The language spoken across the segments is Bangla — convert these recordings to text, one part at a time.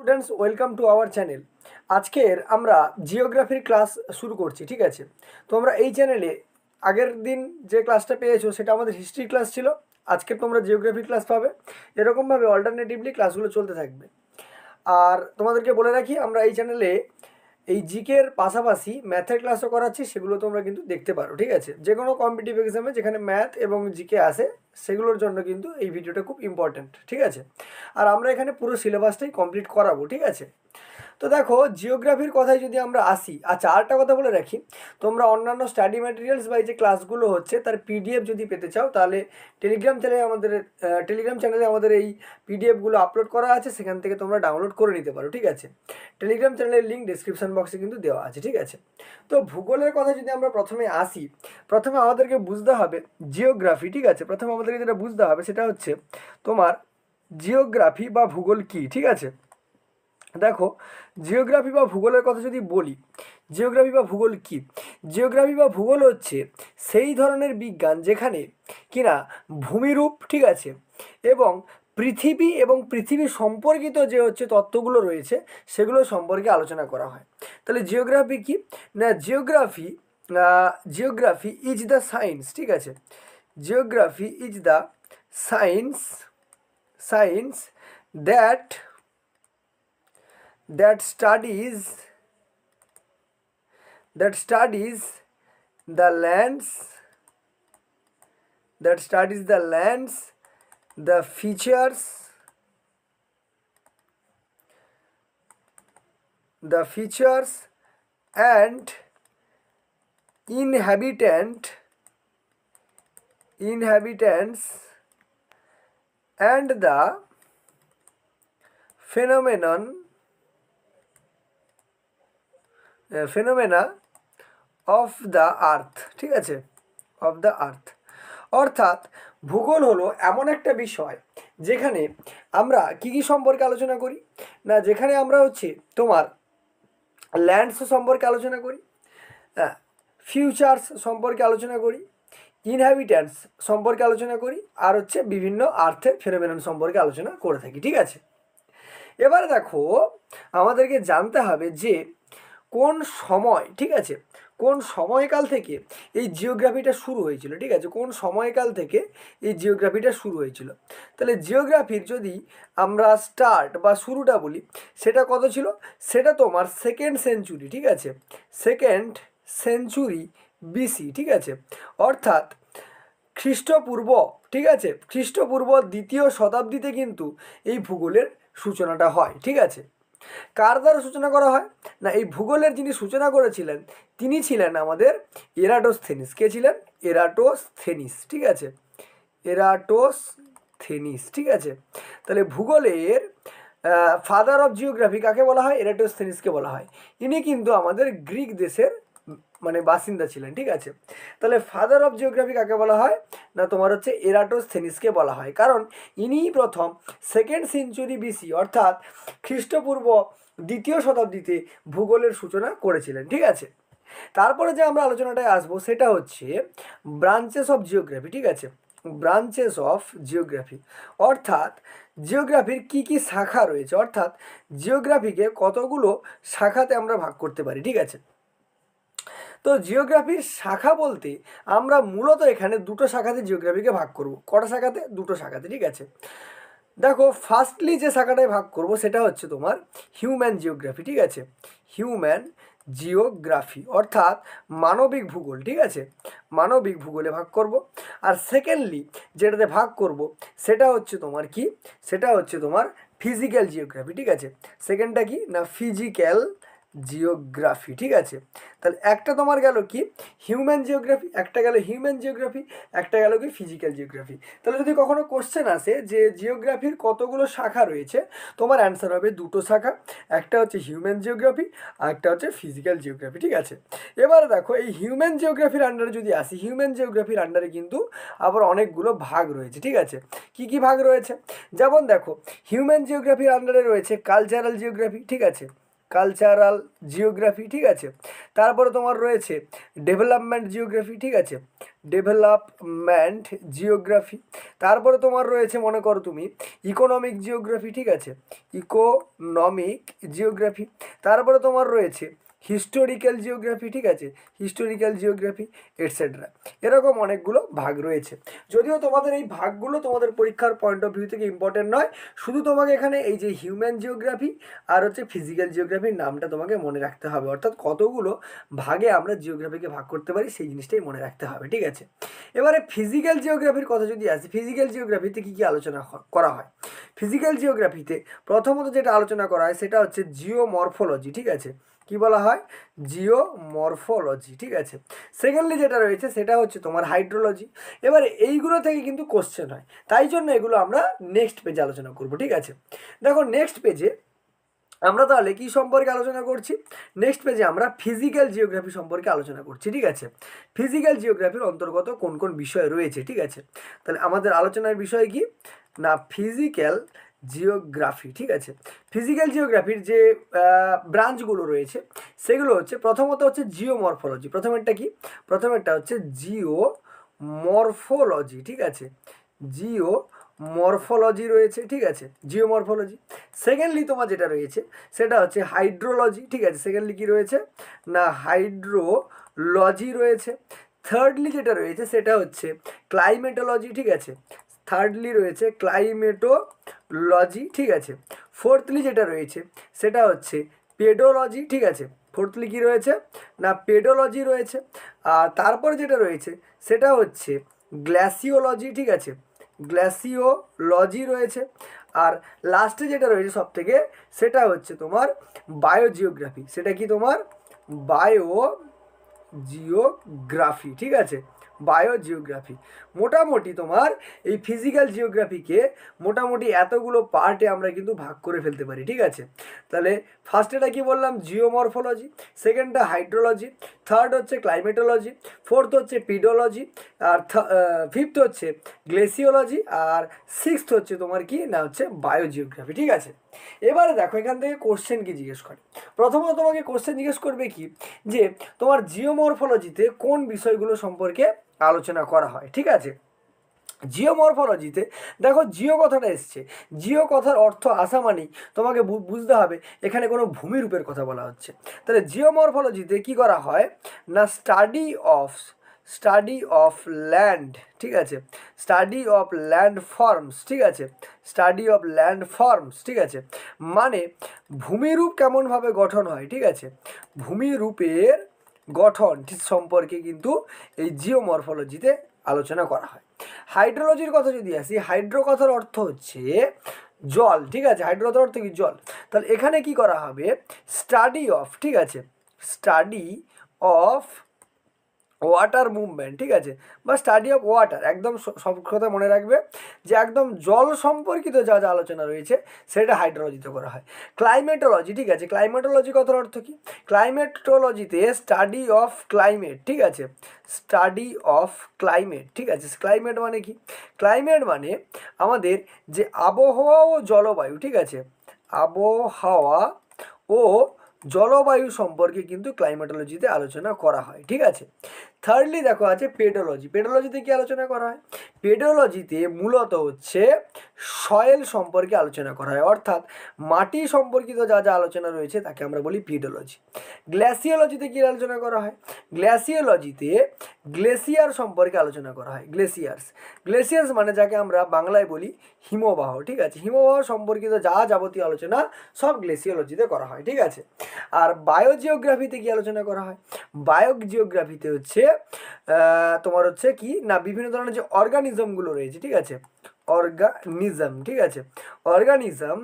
Students welcome to our channel. আজকের আমরা জিওগ্রাফির ক্লাস শুরু করছি, ঠিক আছে। তোমরা এই চ্যানেলে আগের দিন যে ক্লাসটা পেয়েছো সেটা আমাদের হিস্ট্রি ক্লাস ছিল, আজকে তোমরা জিওগ্রাফি ক্লাস পাবে। এরকমভাবে অল্টারনেটিভলি ক্লাসগুলো চলতে থাকবে। আর তোমাদেরকে বলে রাখি, আমরা এই চ্যানেলে এই জিকের পাশাপাশি ম্যাথের ক্লাসও করাচ্ছি, সেগুলো তোমরা কিন্তু দেখতে পারো, ঠিক আছে। যে কোনো কম্পিটিটিভ এক্সামে যেখানে ম্যাথ এবং জিকে আসে সেগুলোর জন্য কিন্তু এই ভিডিওটা খুব ইম্পর্ট্যান্ট, ঠিক আছে। আর আমরা এখানে পুরো সিলেবাসটাই কমপ্লিট করাবো, ঠিক আছে। তো দেখো, জিওগ্রাফির কথায় যদি আমরা আসি, আচ্ছা আরেকটা কথা বলে রাখি, তোমরা অন্যান্য স্টাডি ম্যাটেরিয়ালস বা এই যে ক্লাসগুলো হচ্ছে তার পিডিএফ যদি পেতে চাও তাহলে টেলিগ্রাম চ্যানেলে আমাদের এই পিডিএফগুলো আপলোড করা আছে, সেখান থেকে তোমরা ডাউনলোড করে নিতে পারো, ঠিক আছে। টেলিগ্রাম চ্যানেলের লিঙ্ক ডিসক্রিপশন বক্সে কিন্তু দেওয়া আছে, ঠিক আছে। তো ভূগোলের কথা যদি আমরা প্রথমে আসি, প্রথমে আমাদেরকে বুঝতে হবে জিওগ্রাফি, ঠিক আছে। প্রথমে আমাদেরকে যেটা বুঝতে হবে সেটা হচ্ছে তোমার জিওগ্রাফি বা ভূগোল কী, ঠিক আছে। দেখো, জিওগ্রাফি বা ভূগোলের কথা যদি বলি, জিওগ্রাফি বা ভূগোল কী? জিওগ্রাফি বা ভূগোল হচ্ছে সেই ধরনের বিজ্ঞান যেখানে কিনা ভূমিরূপ, ঠিক আছে, এবং পৃথিবী সম্পর্কিত যে হচ্ছে তত্ত্বগুলো রয়েছে সেগুলো সম্পর্কে আলোচনা করা হয়। তাহলে জিওগ্রাফি কি না, জিওগ্রাফি ইজ দ্য সায়েন্স, ঠিক আছে। Geography is the science that that studies the lands, the features and inhabitants and the phenomena of the earth, ঠিক আছে, অফ দ্য আর্থ। অর্থাৎ ভূগোল হলো এমন একটা বিষয় যেখানে আমরা কী কী সম্পর্কে আলোচনা করি না, যেখানে আমরা হচ্ছে তোমার ল্যান্ডস সম্পর্কে আলোচনা করি, ফিউচার্স সম্পর্কে আলোচনা করি, ইনহ্যাবিট্যান্টস সম্পর্কে আলোচনা করি, আর হচ্ছে বিভিন্ন আর্থের ফেনোমেনন সম্পর্কে আলোচনা করে থাকি, ঠিক আছে। এবারে দেখো, আমাদেরকে জানতে হবে যে কোন সময়, ঠিক আছে, কোন সময়কাল থেকে এই জিওগ্রাফিটা শুরু হয়েছিল, ঠিক আছে, কোন সময়কাল থেকে এই জিওগ্রাফিটা শুরু হয়েছিল। তাহলে জিওগ্রাফির যদি আমরা স্টার্ট বা শুরুটা বলি, সেটা কত ছিল, সেটা তোমার সেকেন্ড সেঞ্চুরি, ঠিক আছে, সেকেন্ড সেঞ্চুরি বিসি, ঠিক আছে, অর্থাৎ খ্রিস্টপূর্ব, ঠিক আছে, খ্রিস্টপূর্ব 2য় শতাব্দীতে কিন্তু এই ভূগোলের সূচনাটা হয়, ঠিক আছে। কার দ্বারা সূচনা করা হয় না, এই ভূগোলের যিনি সূচনা করেছিলেন তিনি ছিলেন আমাদের এরাটোস্থেনিস। কে ছিলেন? এরাটোস্থেনিস, ঠিক আছে, এরাটোস্থেনিস, ঠিক আছে। তাহলে ভূগোলের ফাদার অফ জিওগ্রাফি কাকে বলা হয়? এরাটোস্থেনিসকে বলা হয়। ইনি কিন্তু আমাদের গ্রিক দেশের বাসিন্দা ছিলেন, ঠিক আছে। তাহলে ফাদার অফ জিওগ্রাফি কাকে বলা হয় না, তোমার হচ্ছে এরাটোস্থেনিসকে বলা হয়, কারণ ইনিই প্রথম সেকেন্ড সেঞ্চুরি বিসি অর্থাৎ খ্রিস্টপূর্ব 2য় শতাব্দীতে ভূগোলের সূচনা করেছিলেন, ঠিক আছে। তারপরে যে আমরা আলোচনাটায় আসবো সেটা হচ্ছে ব্রাঞ্চেস অফ জিওগ্রাফি, ঠিক আছে, ব্রাঞ্চেস অফ জিওগ্রাফি অর্থাৎ জিওগ্রাফির কি কি শাখা রয়েছে, অর্থাৎ জিওগ্রাফিকে কতগুলো শাখাতে আমরা ভাগ করতে পারি, ঠিক আছে। তো জিওগ্রাফির শাখা বলতে আমরা মূলত এখানে 2টো শাখাতে জিওগ্রাফিকে ভাগ করব। কটা শাখাতে? 2টো শাখাতে, ঠিক আছে। দেখো, ফার্স্টলি যে শাখাটায় ভাগ করব সেটা হচ্ছে তোমার হিউম্যান জিওগ্রাফি, ঠিক আছে, হিউম্যান জিওগ্রাফি অর্থাৎ মানবিক ভূগোল, ঠিক আছে, মানবিক ভূগোলে ভাগ করব। আর সেকেন্ডলি যেটাতে ভাগ করব সেটা হচ্ছে তোমার কি, সেটা হচ্ছে তোমার ফিজিক্যাল জিওগ্রাফি, ঠিক আছে। সেকেন্ডটা কি না, ফিজিক্যাল জিওগ্রাফি, ঠিক আছে। তাহলে একটা তোমার গেল কি হিউম্যান জিওগ্রাফি, একটা গেল হিউম্যান জিওগ্রাফি, একটা গেল কি ফিজিক্যাল জিওগ্রাফি। তাহলে যদি কখনো কোশ্চেন আসে যে জিওগ্রাফির কতগুলো শাখা রয়েছে, তোমার অ্যান্সার হবে 2টো শাখা, একটা হচ্ছে হিউম্যান জিওগ্রাফি আর একটা হচ্ছে ফিজিক্যাল জিওগ্রাফি, ঠিক আছে। এবারে দেখো, এই হিউম্যান জিওগ্রাফির আন্ডারে যদি আসি, হিউম্যান জিওগ্রাফির আন্ডারে কিন্তু আবার অনেকগুলো ভাগ রয়েছে, ঠিক আছে। কি কি ভাগ রয়েছে? যেমন দেখো, হিউম্যান জিওগ্রাফির আন্ডারে রয়েছে কালচারাল জিওগ্রাফি, ঠিক আছে, কালচারাল জিওগ্রাফি, ঠিক আছে। তারপরে তোমার রয়েছে ডেভেলপমেন্ট জিওগ্রাফি, ঠিক আছে, ডেভেলপমেন্ট জিওগ্রাফি। তারপরে তোমার রয়েছে মনে করো তুমি ইকোনমিক জিওগ্রাফি, ঠিক আছে, ইকোনমিক জিওগ্রাফি। তারপরে তোমার রয়েছে হিস্টোরিক্যাল জিওগ্রাফি, ঠিক আছে, হিস্টোরিক্যাল জিওগ্রাফি এটসেট্রা। এরকম অনেকগুলো ভাগ রয়েছে। যদিও তোমাদের এই ভাগগুলো তোমাদের পরীক্ষার পয়েন্ট অফ ভিউ থেকে ইম্পর্টেন্ট নয়, শুধু তোমাকে এখানে এই যে হিউম্যান জিওগ্রাফি আর হচ্ছে ফিজিক্যাল জিওগ্রাফির নামটা তোমাকে মনে রাখতে হবে, অর্থাৎ কতগুলো ভাগে আমরা জিওগ্রাফিকে ভাগ করতে পারি সেই জিনিসটাই মনে রাখতে হবে, ঠিক আছে। এবারে ফিজিক্যাল জিওগ্রাফির কথা যদি আসি, ফিজিক্যাল জিওগ্রাফিতে কী কী আলোচনা করা হয়? ফিজিক্যাল জিওগ্রাফিতে প্রথমত যেটা আলোচনা করা হয় সেটা হচ্ছে জিওমরফোলজি, ঠিক আছে, কি বলা হয়? জিওমরফোলজি, ঠিক আছে। সেকেন্ডলি যেটা রয়েছে সেটা হচ্ছে তোমার হাইড্রোলজি। এবারে এইগুলো থেকে কিন্তু কোশ্চেন হয়, তাই জন্য এগুলো আমরা নেক্সট পেজে আলোচনা করব, ঠিক আছে। দেখো নেক্সট পেজে আমরা তাহলে কি সম্পর্কে আলোচনা করছি? নেক্সট পেজে আমরা ফিজিক্যাল জিওগ্রাফি সম্পর্কে আলোচনা করছি, ঠিক আছে। ফিজিক্যাল জিওগ্রাফির অন্তর্গত কোন কোন বিষয় রয়েছে, ঠিক আছে। তাহলে আমাদের আলোচনার বিষয় কি না, ফিজিক্যাল জিওগ্রাফি, ঠিক আছে। ফিজিক্যাল জিওগ্রাফির যে ব্রাঞ্চগুলো রয়েছে সেগুলো হচ্ছে প্রথমত হচ্ছে জিওমরফোলজি। প্রথমেরটা কি? প্রথমেরটা হচ্ছে জিওমরফোলজি, ঠিক আছে, জিও মরফোলজি রয়েছে, ঠিক আছে, জিওমরফোলজি। সেকেন্ডলি তোমার যেটা রয়েছে সেটা হচ্ছে হাইড্রোলজি, ঠিক আছে। সেকেন্ডলি কি রয়েছে না, হাইড্রোলজি রয়েছে। থার্ডলি যেটা রয়েছে সেটা হচ্ছে ক্লাইমেটোলজি, ঠিক আছে। থার্ডলি রয়েছে ক্লাইমেটোলজি, ঠিক আছে। ফোর্থলি যেটা রয়েছে সেটা হচ্ছে পেডোলজি, ঠিক আছে। ফোর্থলি কী রয়েছে না, পেডোলজি রয়েছে। আর তারপর যেটা রয়েছে সেটা হচ্ছে গ্ল্যাসিওলজি, ঠিক আছে, গ্ল্যাসিওলজি রয়েছে। আর লাস্টে যেটা রয়েছে সব থেকে সেটা হচ্ছে তোমার বায়োজিওগ্রাফি। সেটা কি তোমার বায়োজিওগ্রাফি, ঠিক আছে, বায়োজিওগ্রাফি। মোটামুটি তোমার এই ফিজিক্যাল জিওগ্রাফিকে মোটামুটি এতগুলো পার্টে আমরা কিন্তু ভাগ করে ফেলতে পারি, ঠিক আছে। তাহলে ফার্স্টেটা কি বললাম, জিওমরফোলজি, সেকেন্ডটা হাইড্রোলজি, থার্ড হচ্ছে ক্লাইমেটোলজি, ফোর্থ হচ্ছে পিডোলজি, আর ফিফথ হচ্ছে গ্লেসিওলজি, আর সিক্সথ হচ্ছে তোমার কি না হচ্ছে বায়োজিওগ্রাফি, ঠিক আছে। এবারে দেখো এখান থেকে কোশ্চেন কি জিজ্ঞেস করে। প্রথমত তোমাকে কোশ্চেন জিজ্ঞেস করবে কি, যে তোমার জিওমরফোলজিতে কোন বিষয়গুলো সম্পর্কে আলোচনা করা হয়, ঠিক আছে। জিওমরফোলজিতে দেখো জিও কথাটা এসছে, জিও কথার অর্থ আসা মানেই তোমাকে বুঝতে হবে এখানে কোনো ভূমিরূপের কথা বলা হচ্ছে। তাহলে জিওমরফোলজিতে কি করা হয় না, স্টাডি অফ ল্যান্ড, ঠিক আছে, স্টাডি অফ ল্যান্ড ফর্মস, ঠিক আছে, স্টাডি অফ ল্যান্ড ফর্মস, ঠিক আছে, মানে ভূমিরূপ কেমনভাবে গঠন হয়, ঠিক আছে, ভূমিরূপের গঠন ঠিক সম্পর্কে কিন্তু এই জিওমরফোলজিতে আলোচনা করা হয়। হাইড্রোলজির কথা যদি আসি, হাইড্রো কথার অর্থ হচ্ছে জল, ঠিক আছে, হাইড্রো কথার অর্থ কি জল। তাহলে এখানে কি করা হবে, স্টাডি অফ, ঠিক আছে, স্টাডি অফ ওয়াটার মুভমেন্ট, ঠিক আছে, বা স্টাডি অফ ওয়াটার। একদম সব কথা মনে রাখবে যে একদম জল সম্পর্কিত যা যা আলোচনা রয়েছে সেটা হাইড্রোলজিতে করা হয়। ক্লাইমেটোলজি, ঠিক আছে, ক্লাইমেটোলজি কথার অর্থ কি, ক্লাইমেটোলজিতে স্টাডি অফ ক্লাইমেট, ঠিক আছে, স্টাডি অফ ক্লাইমেট, ঠিক আছে। ক্লাইমেট মানে কি, ক্লাইমেট মানে আমাদের যে আবহাওয়া ও জলবায়ু, ঠিক আছে, আবহাওয়া ও জলবায়ু সম্পর্কে কিন্তু ক্লাইমেটোলজিতে আলোচনা করা হয়, ঠিক আছে। থার্ডলি দেখো আছে পেডোলজি। পেডোলজিতে কি আলোচনা করা হয়, পেডোলজিতে মূলত হচ্ছে সয়েল সম্পর্কে আলোচনা করা হয়, অর্থাৎ মাটি সম্পর্কিত যা যা আলোচনা রয়েছে তাকে আমরা বলি পেডোলজি। গ্ল্যাসিওলজিতে কি আলোচনা করা হয়, গ্ল্যাসিওলজিতে গ্লেসিয়ার সম্পর্কে আলোচনা করা হয়, গ্লেসিয়ার্স মানে যাকে আমরা বাংলায় বলি হিমবাহ, ঠিক আছে, হিমবাহ সম্পর্কিত যা যাবতীয় আলোচনা সব গ্লেসিওলজিতে করা হয়, ঠিক আছে। আর বায়োজিওগ্রাফিতে কি আলোচনা করা হয়, বায়োজিওগ্রাফিতে হচ্ছে তোমার হচ্ছে কি না, বিভিন্ন ধরনের যে অর্গানিজমগুলো রয়েছে, ঠিক আছে, অর্গানিজম, ঠিক আছে, অর্গানিজম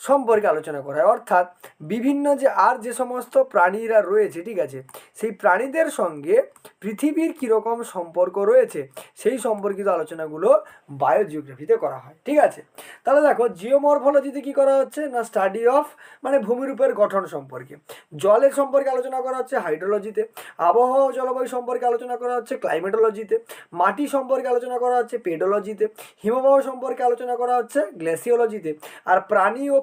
সম্পর্কে আলোচনা করা হয়, অর্থাৎ বিভিন্ন যে আর যে সমস্ত প্রাণীরা রয়েছে, ঠিক আছে, সেই প্রাণীদের সঙ্গে পৃথিবীর কীরকম সম্পর্ক রয়েছে সেই সম্পর্কিত আলোচনাগুলো বায়োজিওগ্রাফিতে করা হয়। ঠিক আছে, তাহলে দেখো জিওমরফোলজিতে কী করা হচ্ছে না স্টাডি অফ মানে ভূমিরূপের গঠন সম্পর্কে, জলের সম্পর্কে আলোচনা করা হচ্ছে হাইড্রোলজিতে, আবহাওয়া ও জলবায়ু সম্পর্কে আলোচনা করা হচ্ছে ক্লাইমেটোলজিতে, মাটি সম্পর্কে আলোচনা করা হচ্ছে পেডোলজিতে, হিমবাহ সম্পর্কে আলোচনা করা হচ্ছে গ্লেসিওলজিতে, আর প্রাণী ও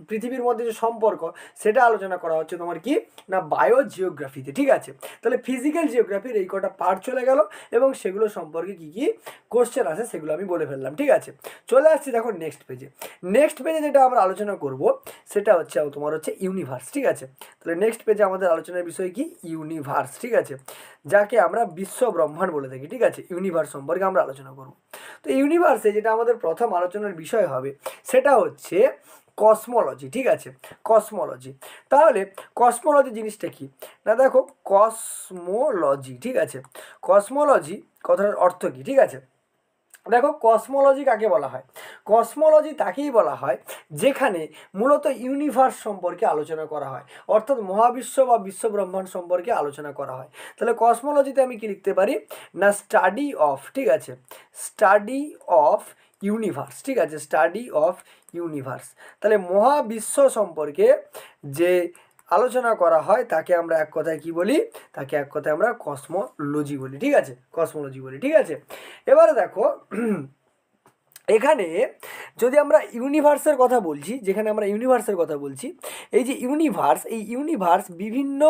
পৃথিবীর মধ্যে যে সম্পর্ক সেটা আলোচনা করা হচ্ছে তোমার কি না বায়োজিওগ্রাফিতে। ঠিক আছে, তাহলে ফিজিক্যাল জিওগ্রাফির এই কটা পার্ট চলে গেল এবং সেগুলো সম্পর্কে কী কী কোশ্চেন আছে সেগুলো আমি বলে ফেললাম। ঠিক আছে, চলে আসছি দেখো নেক্সট পেজে। নেক্সট পেজে যেটা আমরা আলোচনা করব সেটা হচ্ছে তোমার হচ্ছে ইউনিভার্স। ঠিক আছে, তাহলে নেক্সট পেজে আমাদের আলোচনার বিষয় কি ইউনিভার্স। ঠিক আছে, যাকে আমরা বিশ্ব ব্রহ্মাণ্ড বলে থাকি। ঠিক আছে, ইউনিভার্স সম্পর্কে আমরা আলোচনা করব। তো ইউনিভার্সে যেটা আমাদের প্রথম আলোচনার বিষয় হবে সেটা হচ্ছে কসমোলজি। ঠিক আছে, কসমোলজি। তাহলে কসমোলজি জিনিসটা কি না দেখো কসমোলজি। ঠিক আছে, কসমোলজি কথাটার অর্থ কি? ঠিক আছে, দেখো কসমোলজি কাকে বলা হয়? কসমোলজি তাকেই বলা হয় যেখানে মূলত ইউনিভার্স সম্পর্কে আলোচনা করা হয়, অর্থাৎ মহাবিশ্ব বা বিশ্বব্রহ্মাণ্ড সম্পর্কে আলোচনা করা হয়। তাহলে কসমোলজিতে আমি কি লিখতে পারি না স্টাডি অফ, ঠিক আছে, স্টাডি অফ ইউনিভার্স। ঠিক আছে, স্টাডি অফ ইউনিভার্স। তাহলে মহাবিশ্ব সম্পর্কে যে আলোচনা করা হয় তাকে আমরা এক কথায় কি বলি? তাকে এক কথায় আমরা কসমোলজি বলি। ঠিক আছে, কসমোলজি বলি। ঠিক আছে, এবারে দেখো এখানে যদি আমরা ইউনিভার্সের কথা বলছি, যেখানে আমরা ইউনিভার্সের কথা বলছি, এই যে ইউনিভার্স, এই ইউনিভার্স বিভিন্ন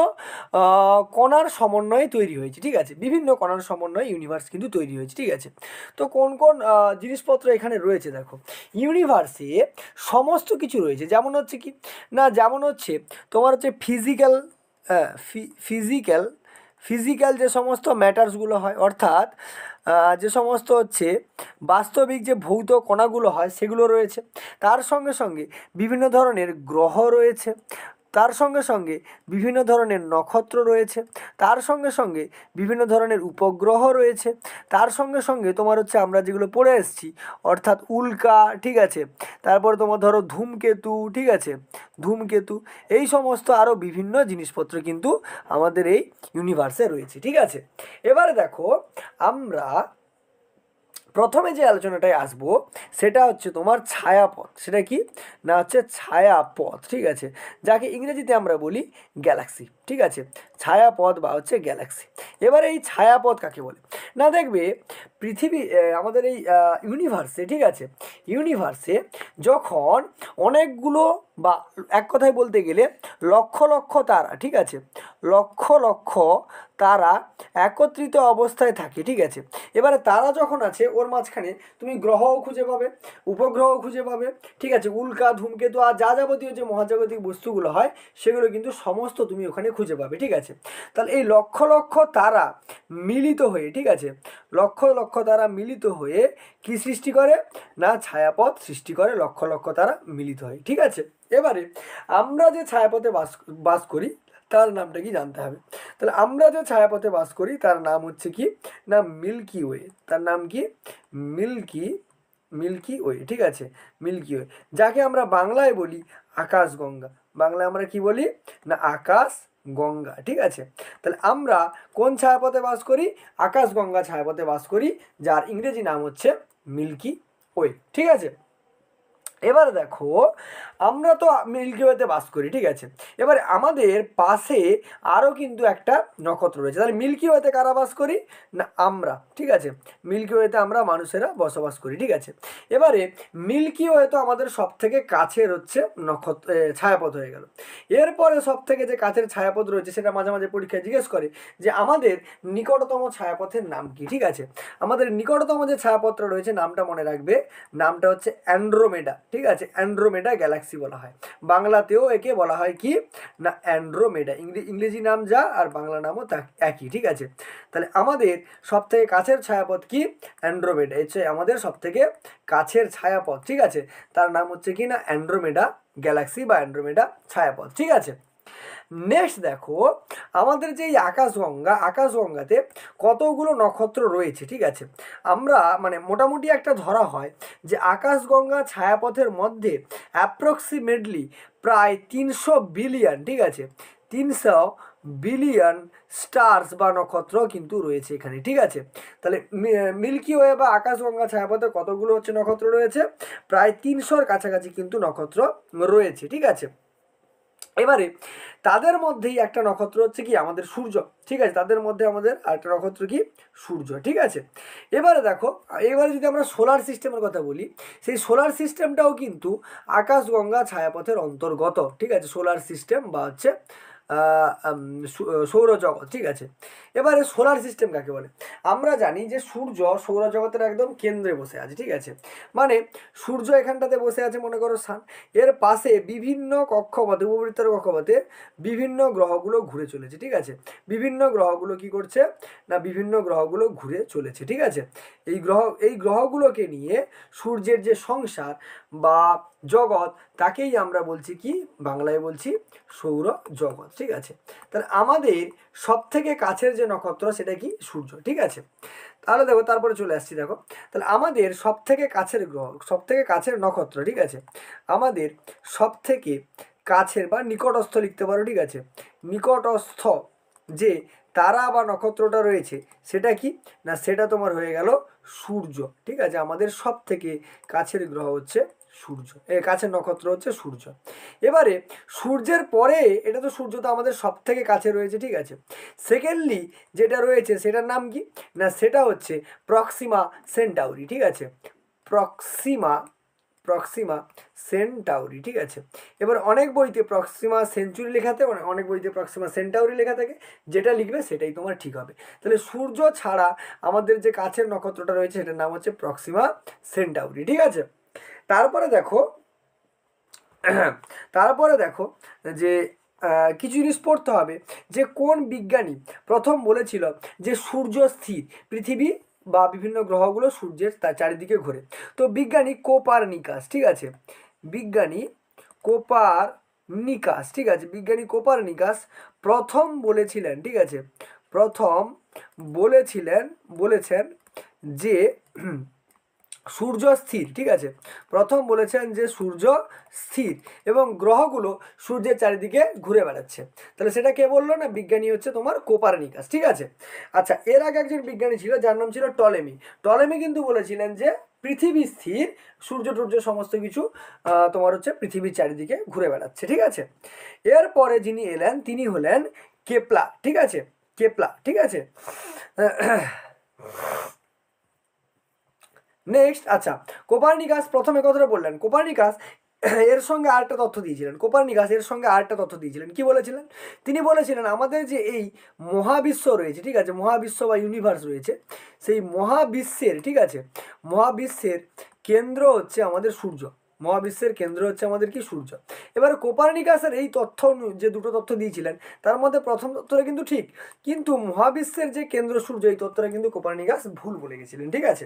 কণার সমন্বয়ে তৈরি হয়েছে। ঠিক আছে, বিভিন্ন কণার সমন্বয়ে ইউনিভার্স কিন্তু তৈরি হয়েছে। ঠিক আছে, তো কোন কোন জিনিসপত্র এখানে রয়েছে দেখো, ইউনিভার্সে সমস্ত কিছু রয়েছে। যেমন হচ্ছে কি না, যেমন হচ্ছে তোমার হচ্ছে ফিজিক্যাল ফিজিক্যাল যে সমস্ত ম্যাটার্সগুলো হয়, অর্থাৎ যে সমস্ত হচ্ছে বাস্তবিক যে ভৌত কণাগুলো হয় সেগুলো রয়েছে। তার সঙ্গে সঙ্গে বিভিন্ন ধরনের গ্রহ রয়েছে, তার সঙ্গে সঙ্গে বিভিন্ন ধরনের নক্ষত্র রয়েছে, তার সঙ্গে সঙ্গে বিভিন্ন ধরনের উপগ্রহ রয়েছে, তার সঙ্গে সঙ্গে তোমার হচ্ছে আমরা যেগুলো পড়ে এসেছি অর্থাৎ উল্কা। ঠিক আছে, তারপরে তোমার ধরো ধূমকেতু। ঠিক আছে, ধূমকেতু, এই সমস্ত আরও বিভিন্ন জিনিসপত্র কিন্তু আমাদের এই ইউনিভার্সে রয়েছে। ঠিক আছে, এবারে দেখো আমরা প্রথমে যে আলোচনাটায় আসবো সেটা হচ্ছে তোমার ছায়াপথ। সেটা কি না হচ্ছে ছায়াপথ। ঠিক আছে, যাকে ইংরেজিতে আমরা বলি গ্যালাক্সি। ঠিক আছে, ছায়াপথ বা হচ্ছে গ্যালাক্সি। এবার এই ছায়াপথ কাকে বলে না দেখবে পৃথিবী আমাদের এই ইউনিভার্সে, ঠিক আছে, ইউনিভার্সে যখন অনেকগুলো বা এক কথায় বলতে গেলে লক্ষ লক্ষ তারা, ঠিক আছে, লক্ষ লক্ষ তারা একত্রিত অবস্থায় থাকে। ঠিক আছে, এবারে তারা যখন আছে ওর মাঝখানে তুমি গ্রহও খুঁজে পাবে, উপগ্রহও খুঁজে পাবে। ঠিক আছে, উল্কা, ধূমকেতু আর যা যাবতীয় যে মহাজাগতিক বস্তুগুলো হয় সেগুলো কিন্তু সমস্ত তুমি ওখানে খুঁজে পাবে। ঠিক আছে, তাহলে এই লক্ষ লক্ষ তারা মিলিত হয়ে, ঠিক আছে, লক্ষ লক্ষ তারা মিলিত হয়ে কি সৃষ্টি করে না ছায়াপথ সৃষ্টি করে, লক্ষ লক্ষ তারা মিলিত হয়। ঠিক আছে, এবারে আমরা যে ছায়াপথে বাস করি তার নামটা কি জানতে হবে। তাহলে আমরা যে ছায়াপথে বাস করি তার নাম হচ্ছে কি না মিল্কি ওয়ে। তার নাম কি মিল্কি ওয়ে। ঠিক আছে, মিল্কি ওয়ে, যাকে আমরা বাংলায় বলি আকাশগঙ্গা। বাংলায় আমরা কি বলি না আকাশ গঙ্গা। ঠিক আছে, তাহলে আমরা কোন ছায়াপথে বাস করি? আকাশগঙ্গা ছায়াপথে বাস করি, যার ইংরেজি নাম হচ্ছে মিল্কি ওয়ে। ঠিক আছে, এবার দেখো আমরা তো মিল্কি ওয়েতে বাস করি। ঠিক আছে, এবারে আমাদের পাশে আরও কিন্তু একটা নক্ষত্র রয়েছে। তাহলে মিল্কি ওয়েতে কারা বাস করি না আমরা। ঠিক আছে, মিল্কি ওয়েতে আমরা মানুষেরা বসবাস করি। ঠিক আছে, এবারে মিল্কি ওয়ে তো আমাদের সব থেকে কাছের হচ্ছে নক্ষত্র ছায়াপথ হয়ে গেল। এরপরে সব থেকে যে কাছের ছায়াপথ রয়েছে সেটা মাঝে মাঝে পরীক্ষায় জিজ্ঞেস করে যে আমাদের নিকটতম ছায়াপথের নাম কি। ঠিক আছে, আমাদের নিকটতম যে ছায়াপথটা রয়েছে নামটা মনে রাখবে, নামটা হচ্ছে অ্যান্ড্রোমেডা। ঠিক আছে, অ্যান্ড্রোমেডা গ্যালাক্সি বলা হয়। বাংলাতেও একে বলা হয় কি না অ্যান্ড্রোমেডা। ইংরেজি নাম যা আর বাংলা নামও তা একই। ঠিক আছে, তাহলে আমাদের সব থেকে কাছের ছায়াপথ কি অ্যান্ড্রোমেডা, হচ্ছে আমাদের সব থেকে কাছের ছায়াপথ। ঠিক আছে, তার নাম হচ্ছে কি না অ্যান্ড্রোমেডা গ্যালাক্সি বা অ্যান্ড্রোমেডা ছায়াপথ। ঠিক আছে, নেক্সট দেখো আমাদের যে এই আকাশগঙ্গাতে কতগুলো নক্ষত্র রয়েছে। ঠিক আছে, আমরা মানে মোটামুটি একটা ধরা হয় যে আকাশগঙ্গা ছায়াপথের মধ্যে অ্যাপ্রক্সিমেটলি প্রায় 300 বিলিয়ন, ঠিক আছে, 300 বিলিয়ন স্টার্স বা নক্ষত্র কিন্তু রয়েছে এখানে, ঠিক আছে। তাহলে মিল্কি ওয়ে বা আকাশগঙ্গা ছায়াপথে কতগুলো হচ্ছে নক্ষত্র রয়েছে? প্রায় 300-র কাছাকাছি কিন্তু নক্ষত্র রয়েছে, ঠিক আছে। এবারে তাদের মধ্যেই একটা নক্ষত্র হচ্ছে কি আমাদের সূর্য, ঠিক আছে। তাদের মধ্যে আমাদের আরেকটা নক্ষত্র কি সূর্য, ঠিক আছে। এবারে দেখো, এবারে যদি আমরা সোলার সিস্টেমের কথা বলি, সেই সোলার সিস্টেমটাও কিন্তু আকাশগঙ্গা ছায়াপথের অন্তর্গত, ঠিক আছে। সোলার সিস্টেম বা হচ্ছে সৌরজগৎ, ঠিক আছে। এবারে সোলার সিস্টেম কাকে বলে? আমরা জানি যে সূর্য সৌরজগতের একদম কেন্দ্রে বসে আছে, ঠিক আছে। মানে সূর্য এখানটাতে বসে আছে মনে করো সান, এর পাশে বিভিন্ন কক্ষপথে, উপবৃত্তের কক্ষপথে বিভিন্ন গ্রহগুলো ঘুরে চলেছে, ঠিক আছে। বিভিন্ন গ্রহগুলো কি করছে না, বিভিন্ন গ্রহগুলো ঘুরে চলেছে, ঠিক আছে। এই গ্রহগুলোকে নিয়ে সূর্যের যে সংসার বা জগৎ, তাকেই আমরা বলছি কি, বাংলায় বলছি সৌর জগৎ, ঠিক আছে। তাহলে আমাদের সব থেকে কাছের যে নক্ষত্র সেটা কি সূর্য, ঠিক আছে। তাহলে দেখো তারপরে চলে আসছি, দেখো তাহলে আমাদের সব থেকে কাছের গ্রহ, সব থেকে কাছের নক্ষত্র, ঠিক আছে। আমাদের সব থেকে কাছের বা নিকটস্থ লিখতে পারো, ঠিক আছে। নিকটস্থ যে তারা বা নক্ষত্রটা রয়েছে সেটা কি না, সেটা তোমার হয়ে গেল সূর্য, ঠিক আছে। আমাদের সব থেকে কাছের গ্রহ হচ্ছে সূর্য, কাছের নক্ষত্র হচ্ছে সূর্য। এবারে সূর্যের পরে, এটা তো সূর্য তো আমাদের সব থেকে কাছে রয়েছে, ঠিক আছে। সেকেন্ডলি যেটা রয়েছে সেটার নাম কি না, সেটা হচ্ছে প্রক্সিমা সেন্টাউরি, ঠিক আছে। প্রক্সিমা প্রক্সিমা সেন্টাউরি, ঠিক আছে। এবার অনেক বইতে প্রক্সিমা সেঞ্চুরি লেখা থাকে, অনেক বইতে প্রক্সিমা সেন্টাউরি লেখা থাকে, যেটা লিখবে সেটাই তোমার ঠিক হবে। তাহলে সূর্য ছাড়া আমাদের যে কাছের নক্ষত্রটা রয়েছে সেটার নাম হচ্ছে প্রক্সিমা সেন্টাউরি, ঠিক আছে। তারপরে দেখো তারপরে দেখো যে কিছু জিনিস পড়তে হবে, যে কোন বিজ্ঞানী প্রথম বলেছিল যে সূর্য স্থির, পৃথিবী বা বিভিন্ন গ্রহগুলো সূর্যের তার চারিদিকে ঘোরে। তো বিজ্ঞানী কোপারনিকাস, ঠিক আছে। বিজ্ঞানী কোপারনিকাস, ঠিক আছে। বিজ্ঞানী কোপারনিকাস প্রথম বলেছিলেন, ঠিক আছে। প্রথম বলেছেন যে সূর্য স্থির, ঠিক আছে। প্রথম বলেছেন যে সূর্য স্থির এবং গ্রহগুলো সূর্যের চারিদিকে ঘুরে বেড়াচ্ছে। তাহলে সেটা কে বললো না, বিজ্ঞানী হচ্ছে তোমার কোপারনিকাস, ঠিক আছে। আচ্ছা, এর আগে একজন বিজ্ঞানী ছিল যার নাম ছিল টলেমি। টলেমি কিন্তু বলেছিলেন যে পৃথিবী স্থির, সূর্য টূর্য সমস্ত কিছু তোমার হচ্ছে পৃথিবীর চারিদিকে ঘুরে বেড়াচ্ছে, ঠিক আছে। এরপরে যিনি এলেন তিনি হলেন কেপলার, ঠিক আছে। কেপলার, ঠিক আছে। নেক্সট, আচ্ছা, কোপারনিকাস প্রথমে কথাটা বললেন, কোপারনিকাস এর সঙ্গে আরেকটা তথ্য দিয়েছিলেন। কোপারনিকাস এর সঙ্গে আরেকটা তথ্য দিয়েছিলেন, কি বলেছিলেন? তিনি বলেছিলেন আমাদের যে এই মহাবিশ্ব রয়েছে, ঠিক আছে, মহাবিশ্ব বা ইউনিভার্স রয়েছে, সেই মহাবিশ্বের, ঠিক আছে, মহাবিশ্বের কেন্দ্র হচ্ছে আমাদের সূর্য। মহাবিশ্বের কেন্দ্র হচ্ছে আমাদের কি সূর্য। এবার কোপারনিকাসের এই তথ্য, যে দুটো তথ্য দিয়েছিলেন তার মধ্যে প্রথম তথ্যটা কিন্তু ঠিক, কিন্তু মহাবিশ্বের যে কেন্দ্র সূর্য এই তথ্যটা কিন্তু কোপারনিকাস ভুল বলে গেছিলেন, ঠিক আছে।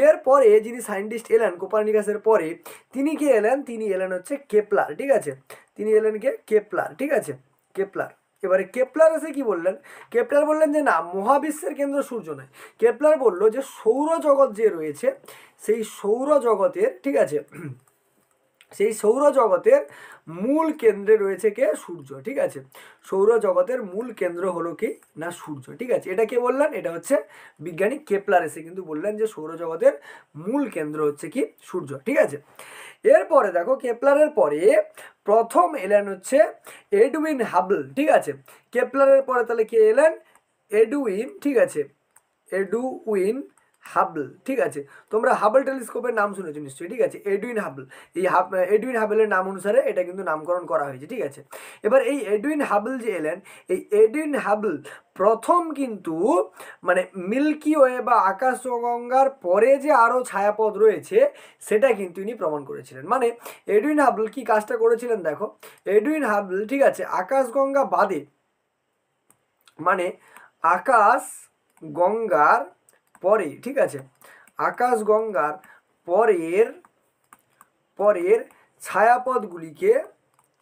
এরপরে যিনি সায়েন্টিস্ট এলেন কোপারনিকাসের পরে, তিনি কে এলেন? তিনি এলেন হচ্ছে কেপলার, ঠিক আছে। তিনি এলেন কে? কেপলার, ঠিক আছে। কেপলার। এবারে কেপলার এসে কি বললেন? কেপলার বললেন যে না, মহাবিশ্বের কেন্দ্র সূর্য নয়। কেপলার বলল যে সৌরজগৎ যে রয়েছে সেই সৌরজগতের, ঠিক আছে, সেই সৌরজগতের মূল কেন্দ্রে রয়েছে কে? সূর্য, ঠিক আছে। সৌরজগতের মূল কেন্দ্র হলো কি না সূর্য, ঠিক আছে। এটা কে বললেন? এটা হচ্ছে বিজ্ঞানী কেপলার এসে কিন্তু বললেন যে সৌরজগতের মূল কেন্দ্র হচ্ছে কি সূর্য, ঠিক আছে। এরপরে দেখো, কেপলারের পরে প্রথম এলেন হচ্ছে এডউইন হাবল, ঠিক আছে। কেপলারের পরে তাহলে কে এলেন? এডউইন, ঠিক আছে। এডউইন হাবল, ঠিক আছে। তোমরা হাবল টেলিস্কোপের নাম শুনেছো নিশ্চয়ই, ঠিক আছে। এডউইন হাবল, এই এডউইন হাবলের নাম অনুসারে এটা কিন্তু নামকরণ করা হয়েছে, ঠিক আছে। এবার এই এডউইন হাবল যে এলেন, এই এডউইন হাবল প্রথম কিন্তু মানে মিল্কি ওয়ে বা আকাশগঙ্গার পরে যে আরও ছায়াপথ রয়েছে সেটা কিন্তু ইনি প্রমাণ করেছিলেন। মানে এডউইন হাবল কি কাজটা করেছিলেন দেখো, এডউইন হাবল, ঠিক আছে, আকাশগঙ্গা বাদে, মানে আকাশ গঙ্গার পরে, ঠিক আছে, আকাশগঙ্গার পরের ছায়াপথগুলিকে